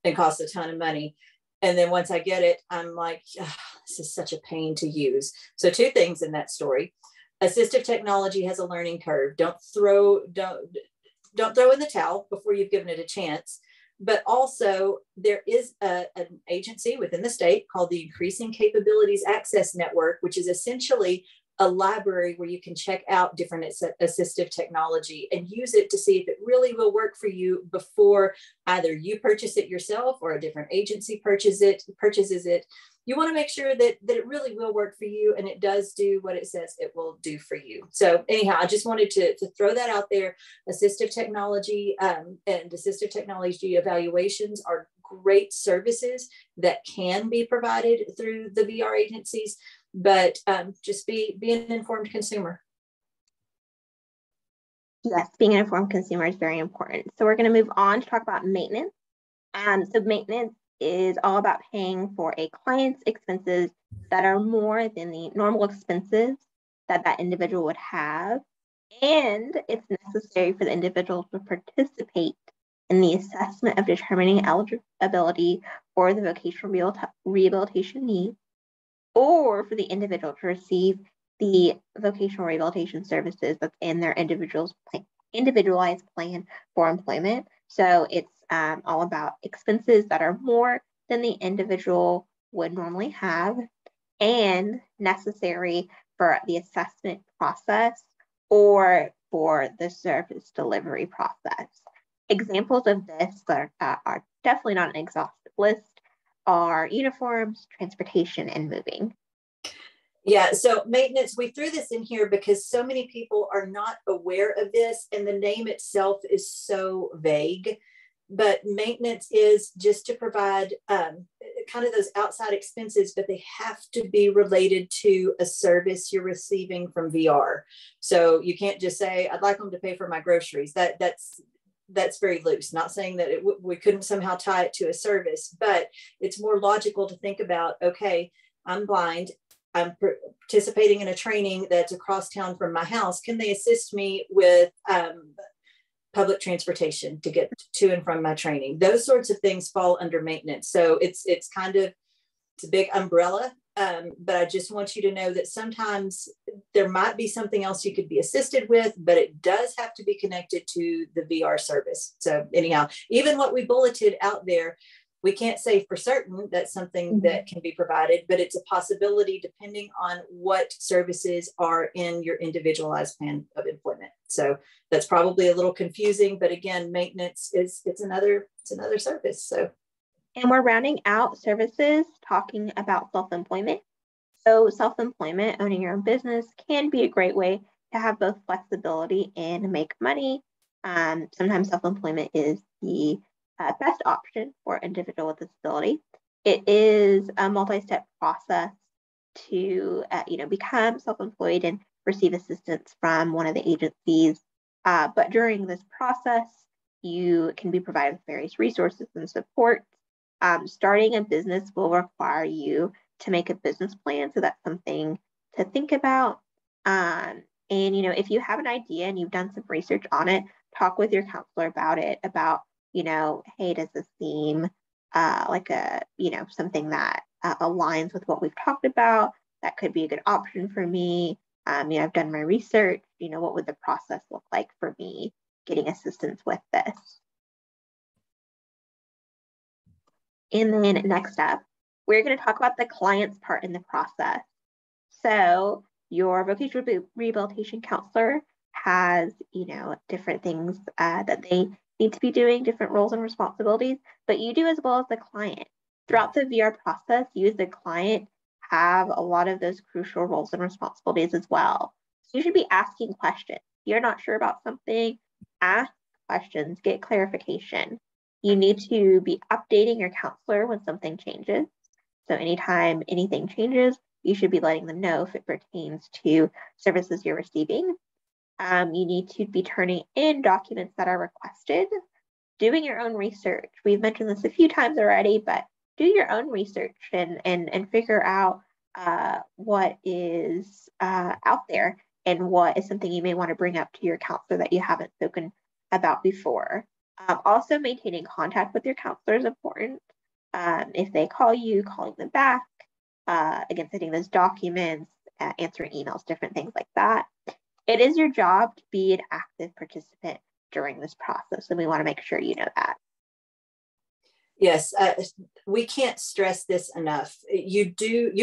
and costs a ton of money. And then once I get it, I'm like, oh, this is such a pain to use. So two things in that story. Assistive technology has a learning curve. Don't throw in the towel before you've given it a chance. But also there is an agency within the state called the Increasing Capabilities Access Network, which is essentially a library where you can check out different assistive technology and use it to see if it really will work for you before either you purchase it yourself or a different agency purchases it. You want to make sure that it really will work for you and it does do what it says it will do for you. So anyhow, I just wanted to throw that out there. Assistive technology and assistive technology evaluations are great services that can be provided through the VR agencies, but just be an informed consumer. Yes, being an informed consumer is very important. So we're going to move on to talk about maintenance. So maintenance is all about paying for a client's expenses that are more than the normal expenses that individual would have. And it's necessary for the individual to participate in the assessment of determining eligibility for the vocational rehabilitation needs, or for the individual to receive the vocational rehabilitation services that's in their individualized plan for employment. So it's all about expenses that are more than the individual would normally have and necessary for the assessment process or for the service delivery process. Examples of this that are definitely not an exhaustive list are uniforms, transportation, and moving. Yeah, so maintenance, we threw this in here because so many people are not aware of this, and the name itself is so vague. But maintenance is just to provide kind of those outside expenses, but they have to be related to a service you're receiving from VR. So you can't just say, I'd like them to pay for my groceries. That's very loose. Not saying that we couldn't somehow tie it to a service, but it's more logical to think about, okay, I'm blind. I'm participating in a training that's across town from my house. Can they assist me with public transportation to get to and from my training? Those sorts of things fall under maintenance. So it's a big umbrella. But I just want you to know that sometimes there might be something else you could be assisted with, but it does have to be connected to the VR service. So anyhow, even what we bulleted out there, we can't say for certain that's something that can be provided, but it's a possibility depending on what services are in your individualized plan of employment. So that's probably a little confusing, but again, maintenance it's another service. So. And we're rounding out services talking about self-employment. So self-employment, owning your own business, can be a great way to have both flexibility and make money. Sometimes self-employment is the best option for an individual with disability. It is a multi-step process to become self-employed and receive assistance from one of the agencies. But during this process, you can be provided with various resources and support. Starting a business will require you to make a business plan, so that's something to think about. And if you have an idea and you've done some research on it, talk with your counselor about it. About hey, does this seem like something that aligns with what we've talked about? That could be a good option for me. I've done my research. What would the process look like for me getting assistance with this? And then next up, we're going to talk about the client's part in the process. So your vocational rehabilitation counselor has, different things that they need to be doing, different roles and responsibilities, but you do as well as the client. Throughout the VR process, you as the client have a lot of those crucial roles and responsibilities as well. So you should be asking questions. If you're not sure about something, ask questions, get clarification. You need to be updating your counselor when something changes. So anytime anything changes, you should be letting them know if it pertains to services you're receiving. You need to be turning in documents that are requested, doing your own research. We've mentioned this a few times already, but do your own research and figure out what is out there and what is something you may want to bring up to your counselor that you haven't spoken about before. Also, maintaining contact with your counselor is important. If they call you, calling them back, again, sending those documents, answering emails, different things like that. It is your job to be an active participant during this process, and we want to make sure you know that. Yes, we can't stress this enough. You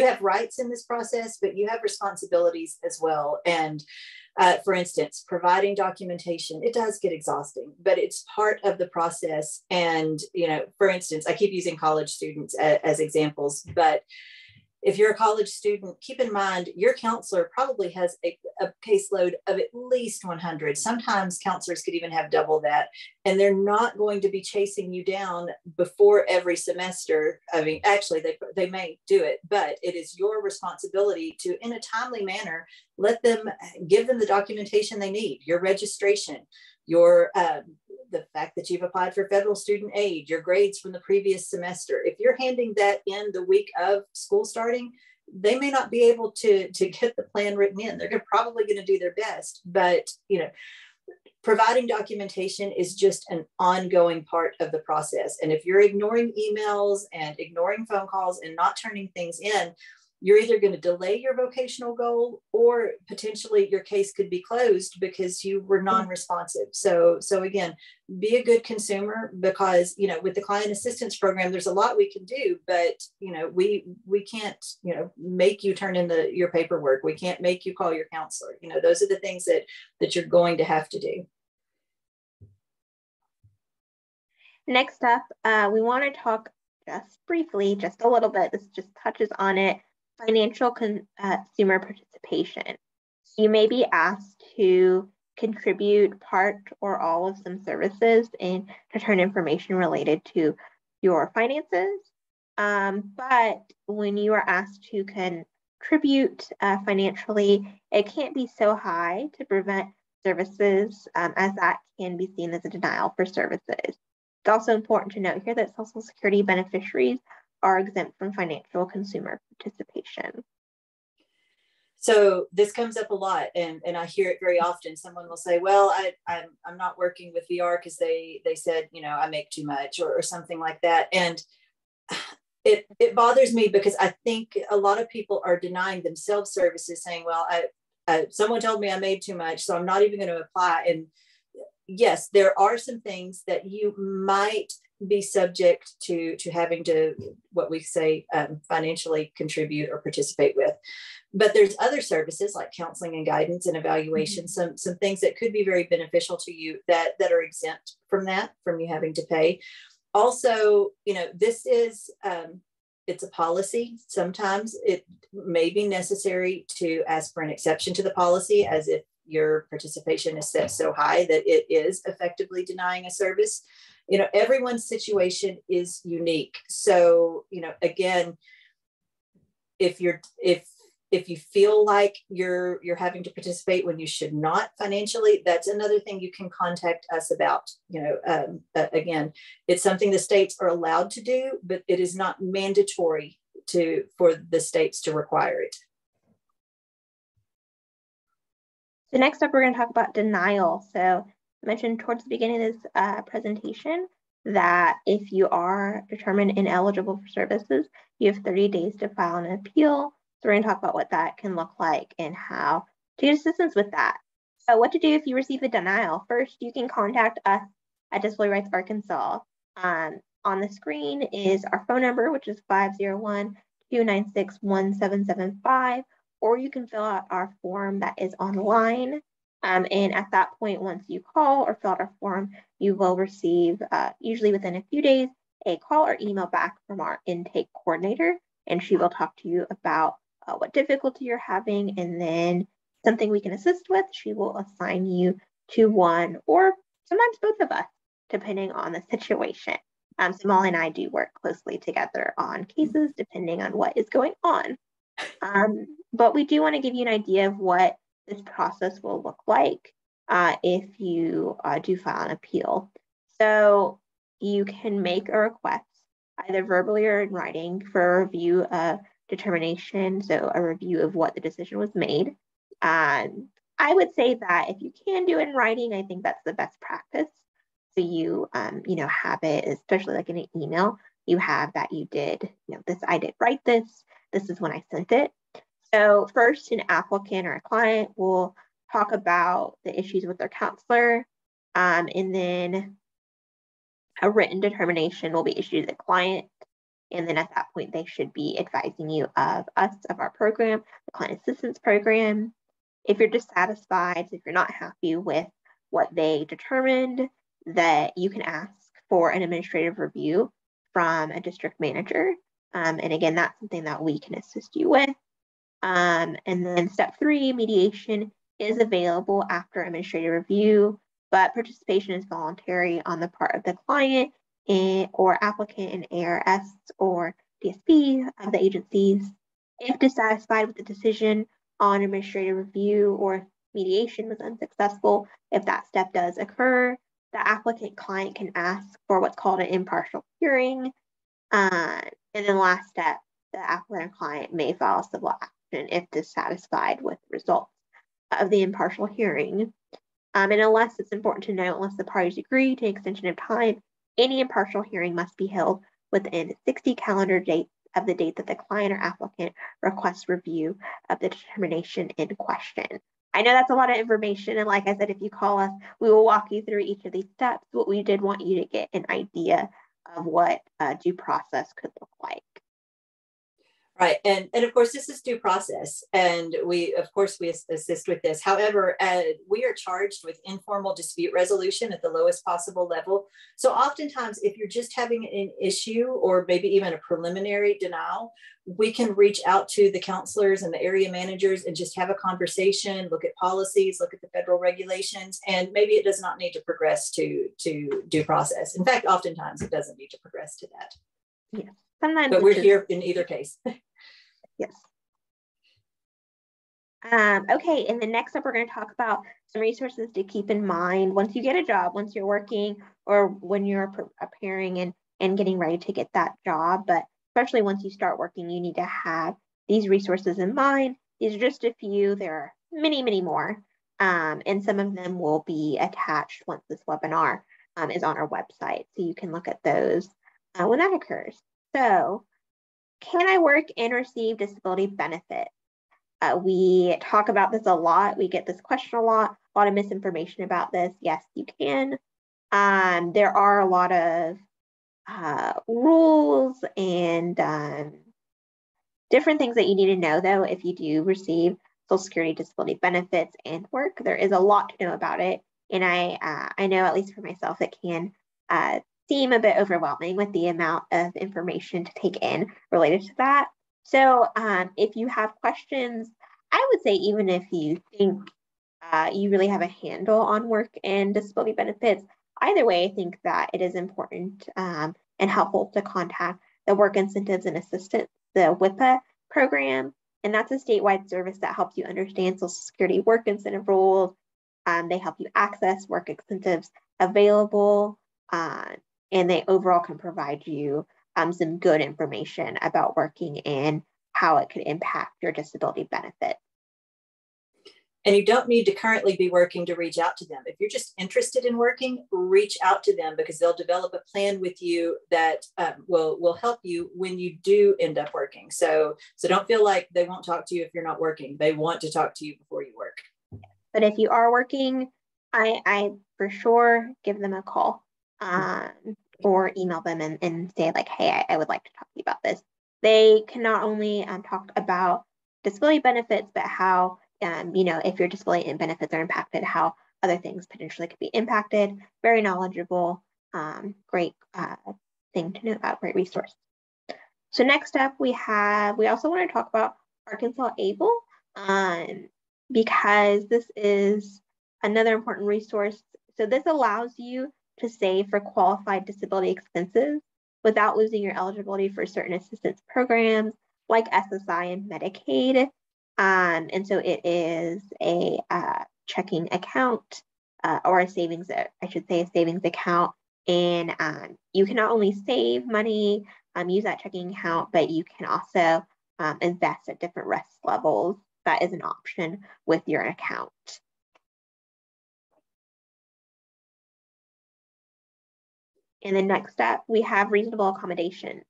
have rights in this process, but you have responsibilities as well. And for instance, providing documentation, it does get exhausting, but it's part of the process. And, for instance, I keep using college students as examples, but if you're a college student, keep in mind your counselor probably has a caseload of at least 100. Sometimes counselors could even have double that, and they're not going to be chasing you down before every semester. I mean, actually, they may do it, but it is your responsibility to, in a timely manner, give them the documentation they need, your registration, your the fact that you've applied for federal student aid, your grades from the previous semester. If you're handing that in the week of school starting, they may not be able to get the plan written in. They're probably going to do their best, but providing documentation is just an ongoing part of the process. And if you're ignoring emails and ignoring phone calls and not turning things in, you're either going to delay your vocational goal, or potentially your case could be closed because you were non-responsive. So again, be a good consumer, because, with the client assistance program, there's a lot we can do, but, we can't, make you turn in your paperwork. We can't make you call your counselor. Those are the things that you're going to have to do. Next up, we want to talk just briefly, just a little bit, this just touches on it, financial consumer participation. So you may be asked to contribute part or all of some services and to turn information related to your finances. But when you are asked to contribute financially, it can't be so high to prevent services, as that can be seen as a denial for services. It's also important to note here that Social Security beneficiaries are exempt from financial consumer participation. So this comes up a lot, and I hear it very often. Someone will say, well, I'm not working with VR because they said, I make too much, or something like that. And it bothers me, because I think a lot of people are denying themselves services, saying, well, someone told me I made too much, so I'm not even going to apply. And yes, there are some things that you might be subject to having to, what we say, financially contribute or participate with. But there's other services like counseling and guidance and evaluation, some things that could be very beneficial to you that are exempt from you having to pay. Also, this is, it's a policy. Sometimes it may be necessary to ask for an exception to the policy, as if your participation is set so high that it is effectively denying a service. Everyone's situation is unique. So, again, if you feel like you're having to participate when you should not financially, that's another thing you can contact us about. Again, it's something the states are allowed to do, but it is not mandatory for the states to require it. So next up, we're going to talk about denial. So I mentioned towards the beginning of this presentation that if you are determined ineligible for services, you have 30 days to file an appeal. So we're going to talk about what that can look like and how to get assistance with that. So what to do if you receive a denial. First, you can contact us at Disability Rights Arkansas. On the screen is our phone number, which is 501-296-1775, or you can fill out our form that is online. And at that point, once you call or fill out our form, you will receive, usually within a few days, a call or email back from our intake coordinator, and she will talk to you about what difficulty you're having, and then something we can assist with. She will assign you to one or sometimes both of us, depending on the situation. So Molly and I do work closely together on cases, depending on what is going on. But we do want to give you an idea of what this process will look like if you do file an appeal. So you can make a request, either verbally or in writing, for a review of determination, so a review of what the decision was made. I would say that if you can do it in writing, I think that's the best practice. So you, have it, especially like in an email, you have that you did, this, I did write this. This is when I sent it. So first, an applicant or a client will talk about the issues with their counselor, and then a written determination will be issued to the client. And then at that point, they should be advising you of us, of our program, the client assistance program. If you're dissatisfied, if you're not happy with what they determined, that you can ask for an administrative review from a district manager. And again, that's something that we can assist you with. And then step 3, mediation is available after administrative review, but participation is voluntary on the part of the client or applicant in ARS or DSP of the agencies. If dissatisfied with the decision on administrative review or mediation was unsuccessful, if that step does occur, the applicant client can ask for what's called an impartial hearing. And then last step, the applicant client may file a civil action if dissatisfied with the results of the impartial hearing. And unless, it's important to note, unless the parties agree to an extension of time, any impartial hearing must be held within 60 calendar days of the date that the client or applicant requests review of the determination in question. I know that's a lot of information, and like I said, if you call us, we will walk you through each of these steps, but we did want you to get an idea of what due process could look like. Right. And of course, this is due process. And we assist with this. However, we are charged with informal dispute resolution at the lowest possible level. So oftentimes, if you're just having an issue or maybe even a preliminary denial, we can reach out to the counselors and the area managers and just have a conversation, look at policies, look at the federal regulations, and maybe it does not need to progress to due process. In fact, oftentimes it doesn't need to progress to that. Yeah. Sometimes, but we're here in either case. Yes. Okay, and then next up, we're going to talk about some resources to keep in mind once you get a job, once you're working, or when you're preparing and getting ready to get that job. But especially once you start working, you need to have these resources in mind. These are just a few. There are many, many more. And some of them will be attached once this webinar is on our website. So you can look at those when that occurs. So, can I work and receive disability benefits? We talk about this a lot. We get this question a lot of misinformation about this. Yes, you can. There are a lot of rules and different things that you need to know, though, if you do receive Social Security disability benefits and work. There is a lot to know about it. And I know, at least for myself, it can seem a bit overwhelming with the amount of information to take in related to that. So if you have questions, I would say even if you think you really have a handle on work and disability benefits. Either way, I think that it is important and helpful to contact the Work Incentives and Assistance, the WIPA program. And that's a statewide service that helps you understand Social Security work incentive rules. They help you access work incentives available, and they overall can provide you some good information about working and how it could impact your disability benefit. And you don't need to currently be working to reach out to them. If you're just interested in working, reach out to them, because they'll develop a plan with you that will help you when you do end up working. So don't feel like they won't talk to you if you're not working. They want to talk to you before you work. But if you are working, I for sure give them a call or email them and say like, hey, I would like to talk to you about this. They can not only talk about disability benefits, but how, if your disability benefits are impacted, how other things potentially could be impacted. Very knowledgeable, great thing to know about, great resource. So next up, we also want to talk about Arkansas Able, because this is another important resource. So this allows you to save for qualified disability expenses without losing your eligibility for certain assistance programs like SSI and Medicaid. And so it is a checking account or a savings, I should say a savings account. And you can not only save money, use that checking account, but you can also invest at different risk levels. That is an option with your account. And then next up, we have reasonable accommodation.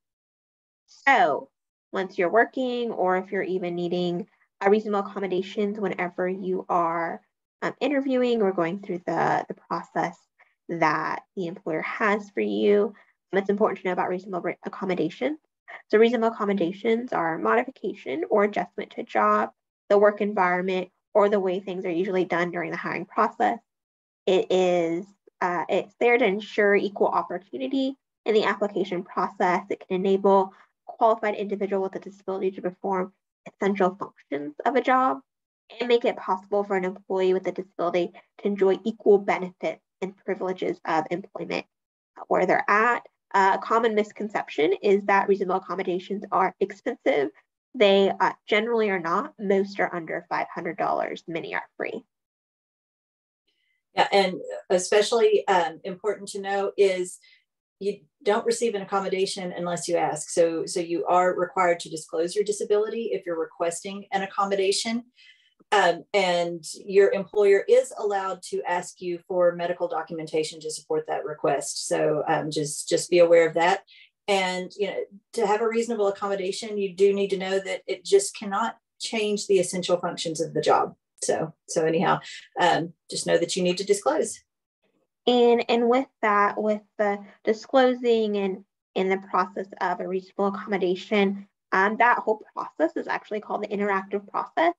So once you're working, or if you're even needing reasonable accommodations whenever you are interviewing or going through the process that the employer has for you, it's important to know about reasonable accommodations. So reasonable accommodations are modification or adjustment to a job, the work environment, or the way things are usually done during the hiring process. It's there to ensure equal opportunity in the application process. It can enable a qualified individual with a disability to perform essential functions of a job and make it possible for an employee with a disability to enjoy equal benefits and privileges of employment where they're at. A common misconception is that reasonable accommodations are expensive. They generally are not. Most are under $500. Many are free. Yeah, and especially important to know is you don't receive an accommodation unless you ask. So you are required to disclose your disability if you're requesting an accommodation. And your employer is allowed to ask you for medical documentation to support that request. So just be aware of that. And to have a reasonable accommodation, you do need to know that it just cannot change the essential functions of the job. So anyhow, just know that you need to disclose. And with that, with the disclosing and in the process of a reasonable accommodation, that whole process is actually called the interactive process.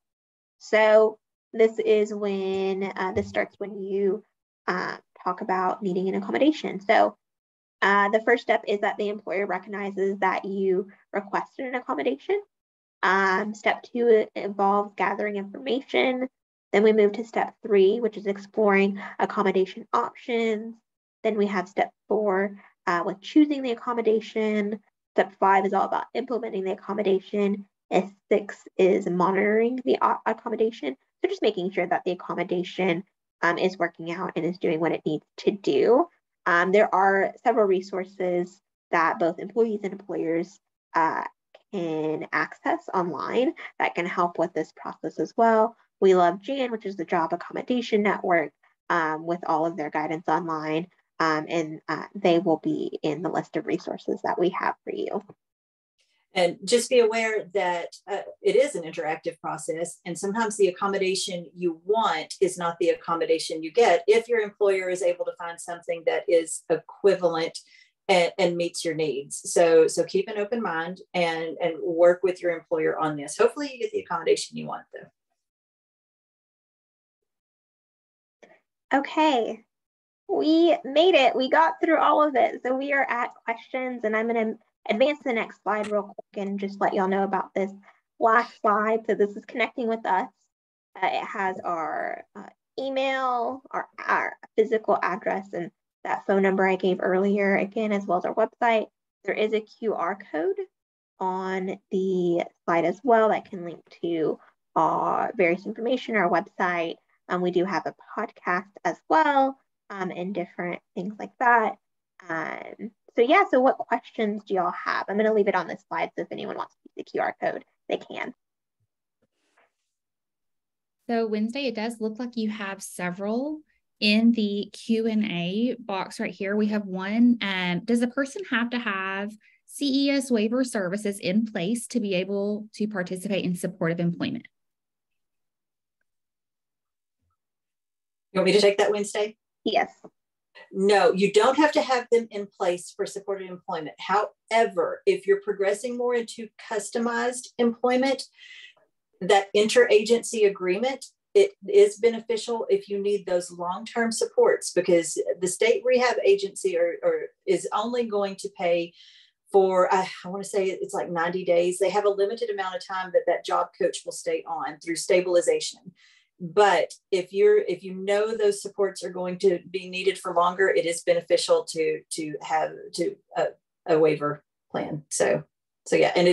So this is when this starts when you talk about needing an accommodation. So the first step is that the employer recognizes that you requested an accommodation. Step 2 involves gathering information. Then we move to step 3, which is exploring accommodation options. Then we have step 4 with choosing the accommodation. Step 5 is all about implementing the accommodation. And 6 is monitoring the accommodation. So just making sure that the accommodation is working out and is doing what it needs to do. There are several resources that both employees and employers can access online that can help with this process as well. We love JAN, which is the Job Accommodation Network, with all of their guidance online, and they will be in the list of resources that we have for you. And just be aware that it is an interactive process, and sometimes the accommodation you want is not the accommodation you get if your employer is able to find something that is equivalent and meets your needs. So keep an open mind and work with your employer on this. Hopefully you get the accommodation you want, though. Okay, we made it. We got through all of it. So we are at questions, and I'm going to advance to the next slide real quick and just let y'all know about this last slide. So this is connecting with us. It has our email, our physical address, and that phone number I gave earlier, again, as well as our website. There is a QR code on the slide as well that can link to various information, our website. We do have a podcast as well, and different things like that. So yeah, so what questions do y'all have? I'm going to leave it on this slide, so if anyone wants to use the QR code, they can. So Wednesday, it does look like you have several in the Q&A box right here. We have one. Does the person have to have CES waiver services in place to be able to participate in supportive employment? You want me to take that, Wednesday? Yes. No, you don't have to have them in place for supported employment. However, if you're progressing more into customized employment, that interagency agreement, it is beneficial if you need those long-term supports, because the state rehab agency is only going to pay for, I want to say it's like 90 days. They have a limited amount of time that job coach will stay on through stabilization. But if you know those supports are going to be needed for longer, it is beneficial to have a waiver plan. So yeah, and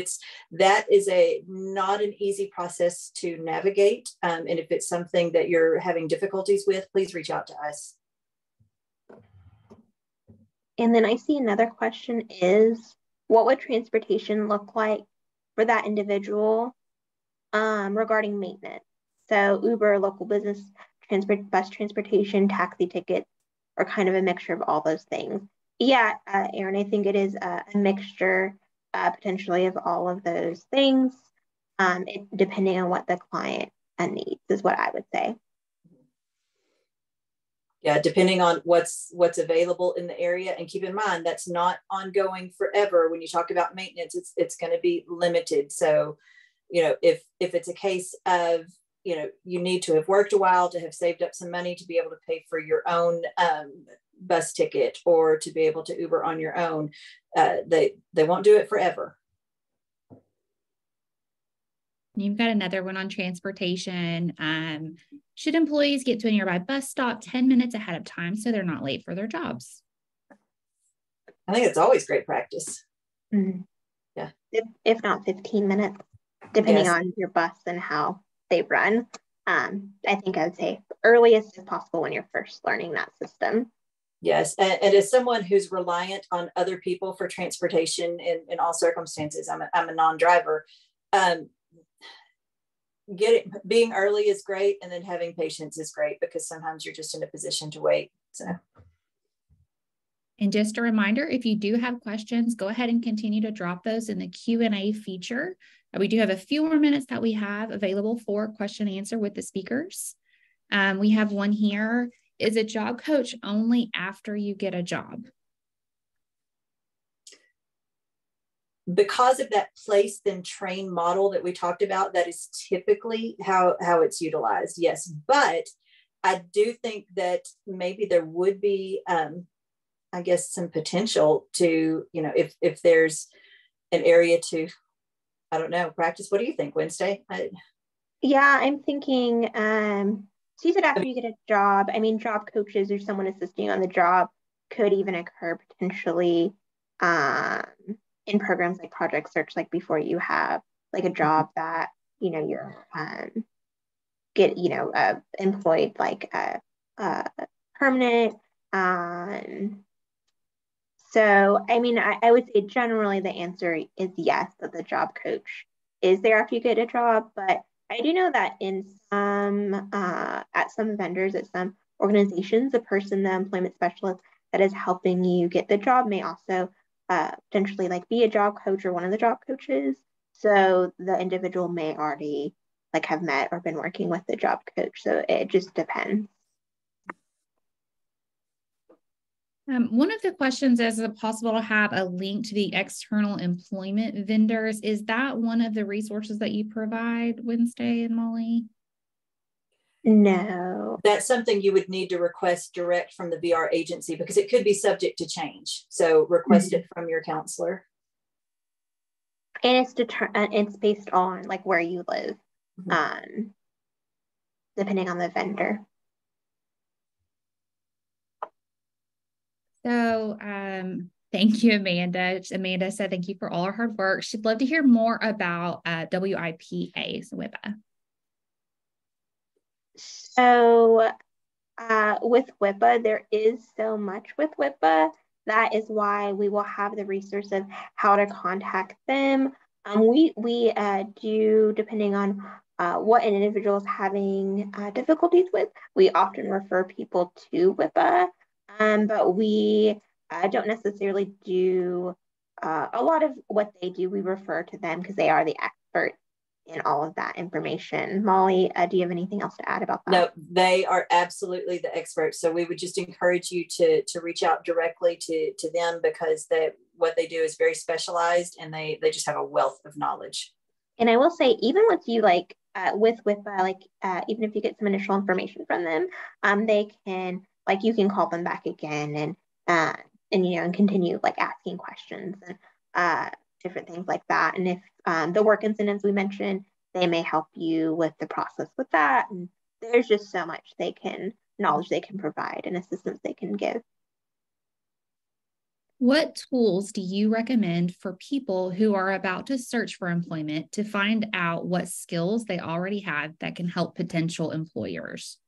that is not an easy process to navigate. And if it's something that you're having difficulties with, please reach out to us. And then I see another question is, what would transportation look like for that individual regarding maintenance? So Uber, local business, bus transportation, taxi tickets, or kind of a mixture of all those things. Yeah, Erin, I think it is a mixture potentially of all of those things, depending on what the client needs, is what I would say. Yeah, depending on what's available in the area. And keep in mind, that's not ongoing forever. When you talk about maintenance, it's going to be limited. So, if it's a case of, you need to have worked a while to have saved up some money to be able to pay for your own bus ticket, or to be able to Uber on your own, they won't do it forever. You've got another one on transportation. Should employees get to a nearby bus stop 10 minutes ahead of time so they're not late for their jobs? I think it's always great practice. Mm-hmm. Yeah. If not 15 minutes, depending on your bus and how they run. I think I would say earliest as possible when you're first learning that system. Yes, and as someone who's reliant on other people for transportation in all circumstances, I'm a non-driver. Being early is great, and then having patience is great, because sometimes you're just in a position to wait. So. And just a reminder, if you do have questions, go ahead and continue to drop those in the Q&A feature. We do have a few more minutes that we have available for question and answer with the speakers. We have one here. Is a job coach only after you get a job? Because of that place then train model that we talked about, that is typically how it's utilized. Yes, but I do think that maybe there would be, I guess, some potential to, if there's an area to, I don't know, practice. What do you think, Wednesday? Yeah, I'm thinking, so you said after you get a job, I mean, job coaches or someone assisting on the job could even occur potentially in programs like Project Search, like before you have like a job that, you're get, employed like permanent. So, I mean, I would say generally the answer is yes, that the job coach is there after you get a job. But I do know that in some, at some vendors, at some organizations, the employment specialist that is helping you get the job may also potentially like be a job coach or one of the job coaches. So the individual may already like have met or been working with the job coach. So it just depends. One of the questions is it possible to have a link to the external employment vendors? Is that one of the resources that you provide, Wednesday and Molly? No. That's something you would need to request direct from the VR agency, because it could be subject to change. So request it from your counselor. And it's based on like where you live, depending on the vendor. So thank you, Amanda. Amanda said thank you for all our hard work. She'd love to hear more about WIPA, so WIPA. So with WIPA, there is so much with WIPA. That is why we will have the resource of how to contact them. We do, depending on what an individual is having difficulties with, we often refer people to WIPA, but we don't necessarily do a lot of what they do. We refer to them because they are the experts in all of that information. Molly, do you have anything else to add about that? No, they are absolutely the experts. So we would just encourage you to reach out directly to them, because what they do is very specialized, and they just have a wealth of knowledge. And I will say, even with you, with even if you get some initial information from them, they can, you can call them back again and continue asking questions and different things like that. And if the work incentives we mentioned, they may help you with the process with that. And there's just so much knowledge they can provide and assistance they can give. What tools do you recommend for people who are about to search for employment to find out what skills they already have that can help potential employers?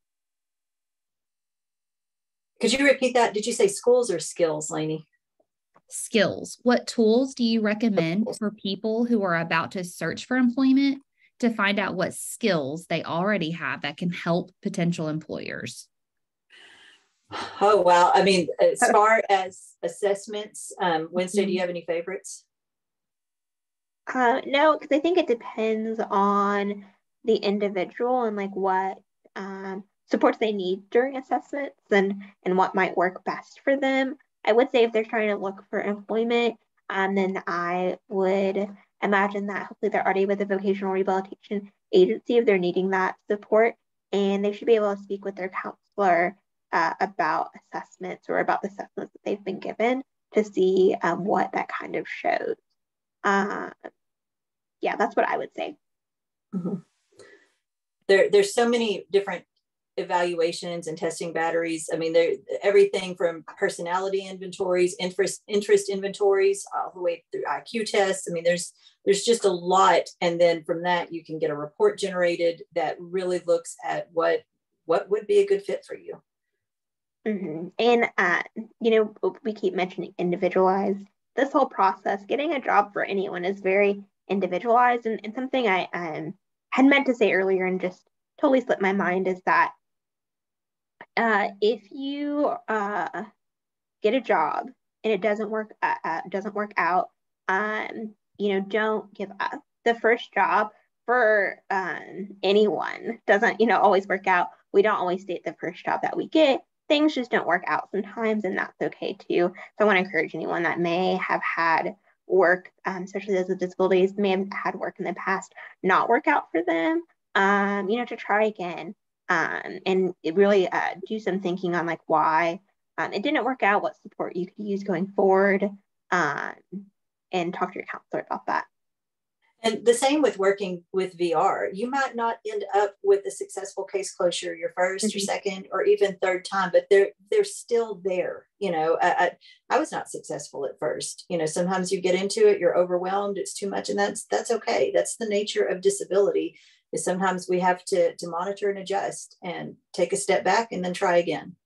Could you repeat that? Did you say schools or skills, Lainey? Skills. What tools do you recommend for people who are about to search for employment to find out what skills they already have that can help potential employers? Oh, wow. I mean, as far as assessments, Wednesday, do you have any favorites? No, because I think it depends on the individual and what supports they need during assessments and what might work best for them. I would say if they're trying to look for employment, then I would imagine that hopefully they're already with a vocational rehabilitation agency if they're needing that support, and they should be able to speak with their counselor about assessments or about the assessments that they've been given to see what that kind of shows. Yeah, that's what I would say. Mm-hmm. There's so many different evaluations and testing batteries. I mean, everything from personality inventories, interest inventories, all the way through IQ tests. I mean, there's just a lot. And then from that, you can get a report generated that really looks at what would be a good fit for you. Mm-hmm. And, we keep mentioning individualized. This whole process, getting a job for anyone is very individualized. And something I had meant to say earlier and just totally slipped my mind is that if you get a job and it doesn't work out, don't give up. The first job for anyone doesn't, always work out. We don't always stay at the first job that we get. Things just don't work out sometimes, and that's okay too. So I want to encourage anyone that may have had work, especially those with disabilities, may have had work in the past not work out for them, to try again, and really do some thinking on why it didn't work out, what support you could use going forward, and talk to your counselor about that. And the same with working with VR. You might not end up with a successful case closure your first mm-hmm. or second or even third time, but they're still there. I was not successful at first. Sometimes you get into it, you're overwhelmed, it's too much, and that's okay. That's the nature of disability. Is sometimes we have to monitor and adjust and take a step back and then try again.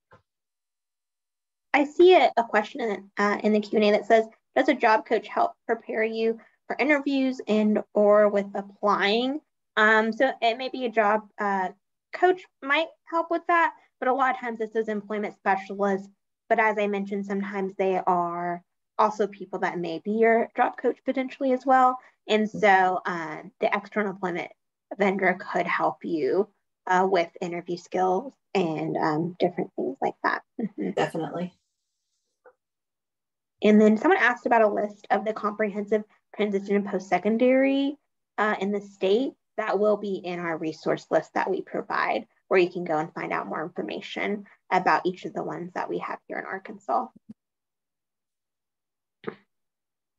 I see a question in the Q&A that says, does a job coach help prepare you for interviews and or with applying? So it may be a job coach might help with that, but a lot of times this is employment specialists. But as I mentioned, sometimes they are also people that may be your job coach potentially as well. And so the external employment vendor could help you with interview skills and different things like that. Mm-hmm. Definitely. And then someone asked about a list of the comprehensive transition and post-secondary in the state. That will be in our resource list that we provide, where you can go and find out more information about each of the ones that we have here in Arkansas.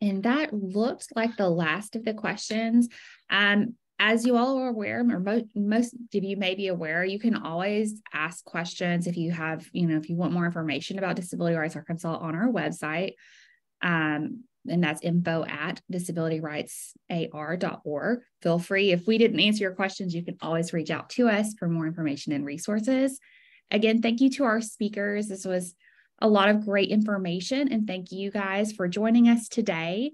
And that looks like the last of the questions. as you all are aware, or most of you may be aware, you can always ask questions if you have, if you want more information about Disability Rights Arkansas on our website. And that's info@disabilityrightsar.org. Feel free. If we didn't answer your questions, you can always reach out to us for more information and resources. Again, thank you to our speakers. This was a lot of great information, and thank you guys for joining us today.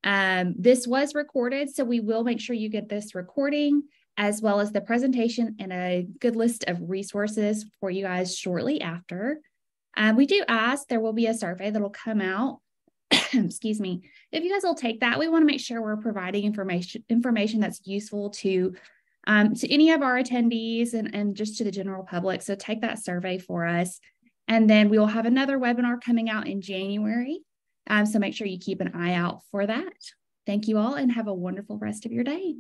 This was recorded, so we will make sure you get this recording as well as the presentation and a good list of resources for you guys shortly after. We do ask, there will be a survey that'll come out. Excuse me. If you guys will take that, we want to make sure we're providing information that's useful to any of our attendees and just to the general public. So take that survey for us. And then we will have another webinar coming out in January. So make sure you keep an eye out for that. Thank you all and have a wonderful rest of your day.